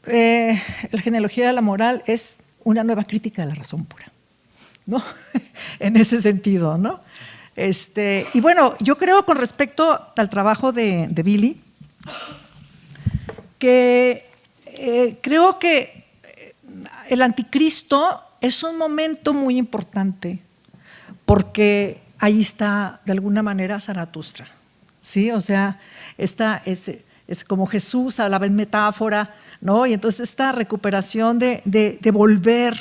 la genealogía de la moral es una nueva crítica de la razón pura, ¿no? En ese sentido, ¿no? Y bueno, yo creo con respecto al trabajo de Billy, que creo que el Anticristo es un momento muy importante porque ahí está de alguna manera Zaratustra, ¿sí? O sea, es como Jesús hablaba en metáfora, ¿no? Y entonces esta recuperación de volver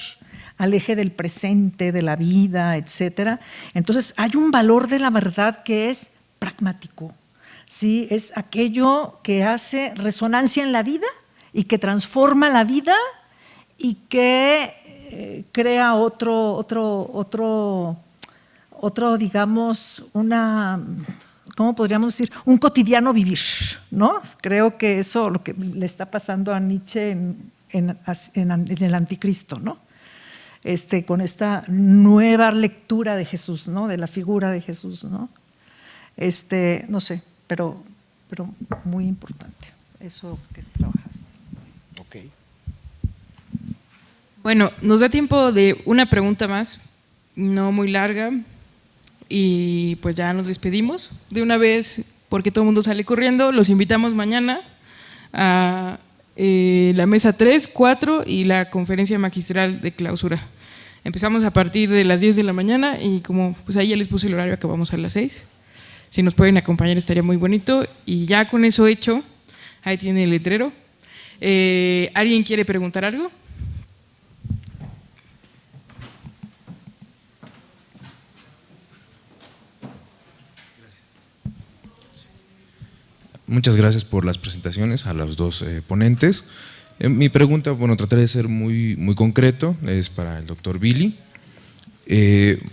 al eje del presente, de la vida, etcétera. Entonces hay un valor de la verdad que es pragmático, ¿sí? Es aquello que hace resonancia en la vida y que transforma la vida y que crea otro, digamos, ¿cómo podríamos decir? Un cotidiano vivir, ¿no? Creo que eso es lo que le está pasando a Nietzsche en el Anticristo, ¿no? Con esta nueva lectura de Jesús, ¿no? De la figura de Jesús, ¿no? No sé, pero muy importante eso que trabajas. Ok. Bueno, nos da tiempo de una pregunta más, no muy larga, y pues ya nos despedimos de una vez porque todo el mundo sale corriendo. Los invitamos mañana a la mesa 3, 4 y la conferencia magistral de clausura. Empezamos a partir de las 10 de la mañana y como pues ahí ya les puse el horario, acabamos a las 6. Si nos pueden acompañar estaría muy bonito. Y ya con eso hecho, ahí tiene el letrero. ¿Alguien quiere preguntar algo? Muchas gracias por las presentaciones a los dos ponentes. Mi pregunta, bueno, trataré de ser muy concreto, es para el doctor Billy.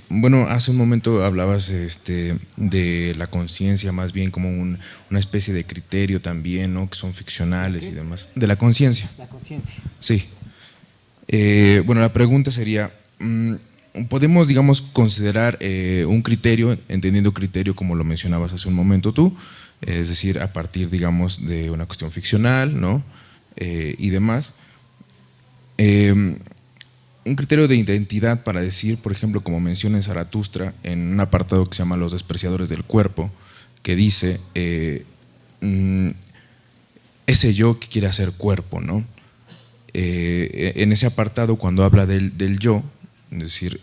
Bueno, hace un momento hablabas de la conciencia más bien como una especie de criterio también, ¿no?, que son ficcionales y demás. De la conciencia. La conciencia. Sí. Bueno, la pregunta sería, ¿podemos, digamos, considerar un criterio, entendiendo criterio como lo mencionabas hace un momento tú, es decir, a partir, digamos, de una cuestión ficcional, ¿no?, y demás, un criterio de identidad para decir, por ejemplo, como menciona en Zaratustra, en un apartado que se llama Los despreciadores del cuerpo, que dice, ese yo que quiere hacer cuerpo, ¿no? En ese apartado, cuando habla del yo, es decir,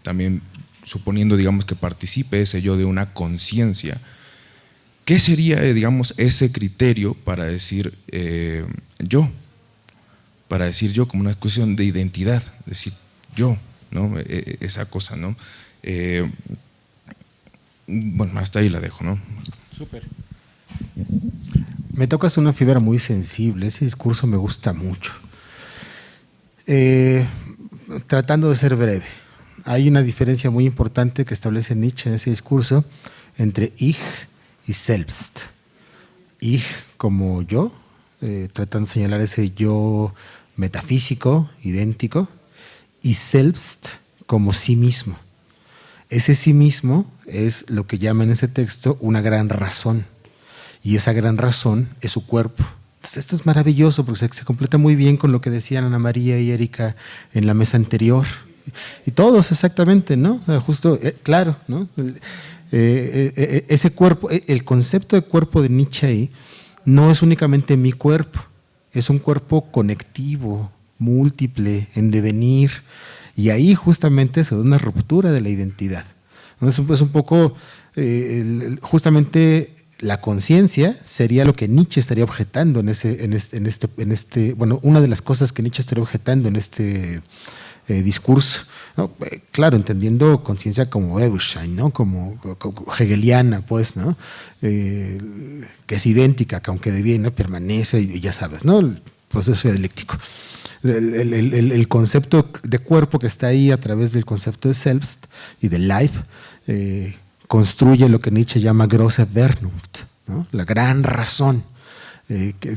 también suponiendo, digamos, que participe ese yo de una conciencia, ¿qué sería, digamos, ese criterio para decir yo? Para decir yo como una cuestión de identidad, decir yo, ¿no? Esa cosa, ¿no? Bueno, hasta ahí la dejo, ¿no? Súper. Me tocas una fibra muy sensible, ese discurso me gusta mucho. Tratando de ser breve, hay una diferencia muy importante que establece Nietzsche en ese discurso entre Ich y Selbst. Ich como yo, tratando de señalar ese yo metafísico, idéntico, y Selbst como sí mismo. Ese sí mismo es lo que llama en ese texto una gran razón, y esa gran razón es su cuerpo, Entonces, esto es maravilloso porque se completa muy bien con lo que decían Ana María y Erika en la mesa anterior. Y todos exactamente, ¿no? O sea, justo, claro, ¿no? Ese cuerpo, el concepto de cuerpo de Nietzsche ahí no es únicamente mi cuerpo, es un cuerpo conectivo, múltiple, en devenir, y ahí justamente se da una ruptura de la identidad. ¿No? Es un poco, justamente la conciencia sería lo que Nietzsche estaría objetando en este, bueno, una de las cosas que Nietzsche estaría objetando en este discurso, ¿no? Claro, entendiendo conciencia como Ewigkeit, ¿no? como hegeliana, pues, ¿no? Que es idéntica, que aunque de bien, ¿no? Permanece, y ya sabes, ¿no? El proceso dialéctico. El concepto de cuerpo que está ahí a través del concepto de Selbst y de Leib, construye lo que Nietzsche llama große Vernunft, ¿no? La gran razón,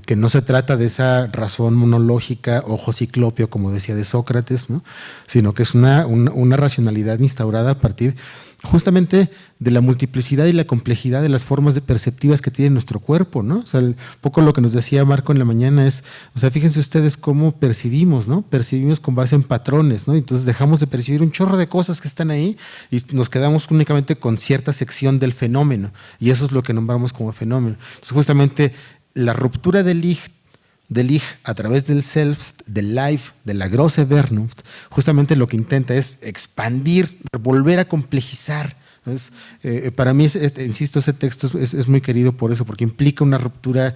que no se trata de esa razón monológica, ojo ciclopio, como decía de Sócrates, ¿no? Sino que es una racionalidad instaurada a partir justamente de la multiplicidad y la complejidad de las formas perceptivas que tiene nuestro cuerpo, ¿no? O sea, un poco lo que nos decía Marco en la mañana es, o sea, fíjense ustedes cómo percibimos, ¿no? Percibimos con base en patrones, ¿no? Entonces dejamos de percibir un chorro de cosas que están ahí y nos quedamos únicamente con cierta sección del fenómeno, y eso es lo que nombramos como fenómeno. Entonces justamente la ruptura del Ich a través del Selbst, del Leib, de la große Vernunft, justamente lo que intenta es expandir, volver a complejizar. Para mí, insisto, ese texto es muy querido por eso, porque implica una ruptura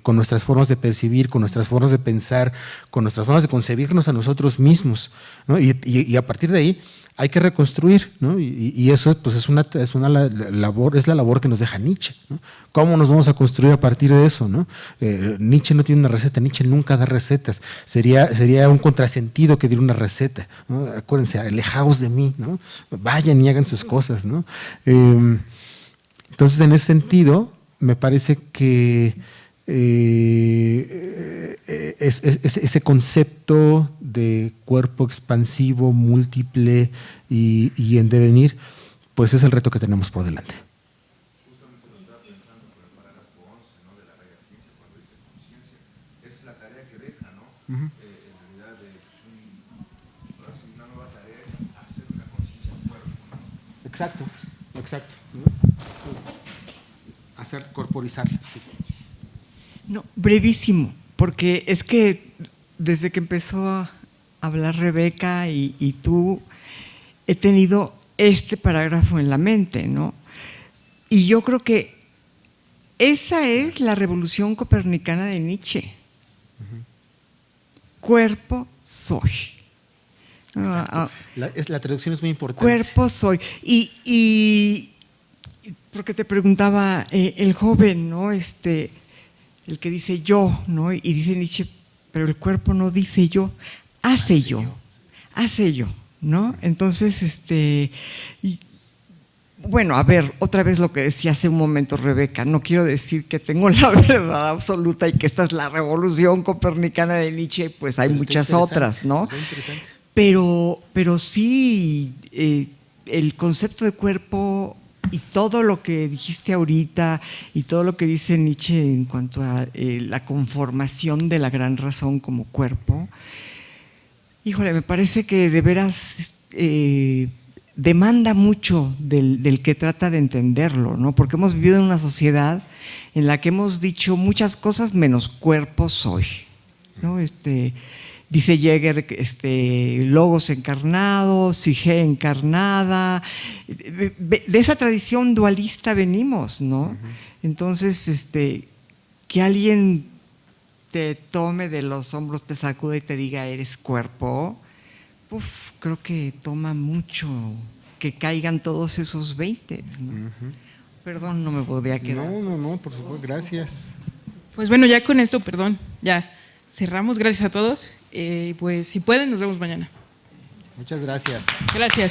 con nuestras formas de percibir, con nuestras formas de pensar, con nuestras formas de concebirnos a nosotros mismos, ¿no? Y a partir de ahí hay que reconstruir, ¿no? Y eso pues es una labor, es la labor que nos deja Nietzsche, ¿no? ¿Cómo nos vamos a construir a partir de eso, ¿no? Nietzsche no tiene una receta, Nietzsche nunca da recetas, sería un contrasentido que diera una receta, ¿no? Acuérdense, alejaos de mí, ¿no? Vayan y hagan sus cosas, ¿no? Entonces, en ese sentido, me parece que ese concepto de cuerpo expansivo, múltiple y en devenir, pues es el reto que tenemos por delante. Justamente lo estaba pensando por el parágrafo 11, ¿no? De la Regia Ciencia, cuando dice conciencia, es la tarea que deja, ¿no? En realidad una nueva tarea es hacer una conciencia del cuerpo, ¿no? Exacto. Hacer corporizarla. No, brevísimo, porque es que desde que empezó a hablar Rebeca y tú, he tenido este parágrafo en la mente, ¿no? Y yo creo que esa es la revolución copernicana de Nietzsche. Cuerpo soy. La traducción es muy importante. Cuerpo soy. Y porque te preguntaba el joven, ¿no? El que dice yo, ¿no? Y dice Nietzsche, pero el cuerpo no dice yo, hace yo, ¿no? Entonces, bueno, a ver, otra vez lo que decía hace un momento Rebeca, no quiero decir que tengo la verdad absoluta y que esta es la revolución copernicana de Nietzsche, pues hay muchas otras, ¿no? Pero sí, el concepto de cuerpo y todo lo que dijiste ahorita y todo lo que dice Nietzsche en cuanto a la conformación de la gran razón como cuerpo, híjole, me parece que de veras demanda mucho del que trata de entenderlo, ¿no? Porque hemos vivido en una sociedad en la que hemos dicho muchas cosas menos cuerpo soy, ¿no? Dice Jäger, logos encarnado, psique encarnada, de esa tradición dualista venimos, ¿no? Entonces, que alguien te tome de los hombros, te sacude y te diga eres cuerpo, creo que toma mucho que caigan todos esos 20, ¿no? Perdón, no me podía quedar. No, por supuesto, gracias. Pues bueno, ya con esto, perdón, ya cerramos, gracias a todos. Pues si pueden, nos vemos mañana. Muchas gracias. Gracias.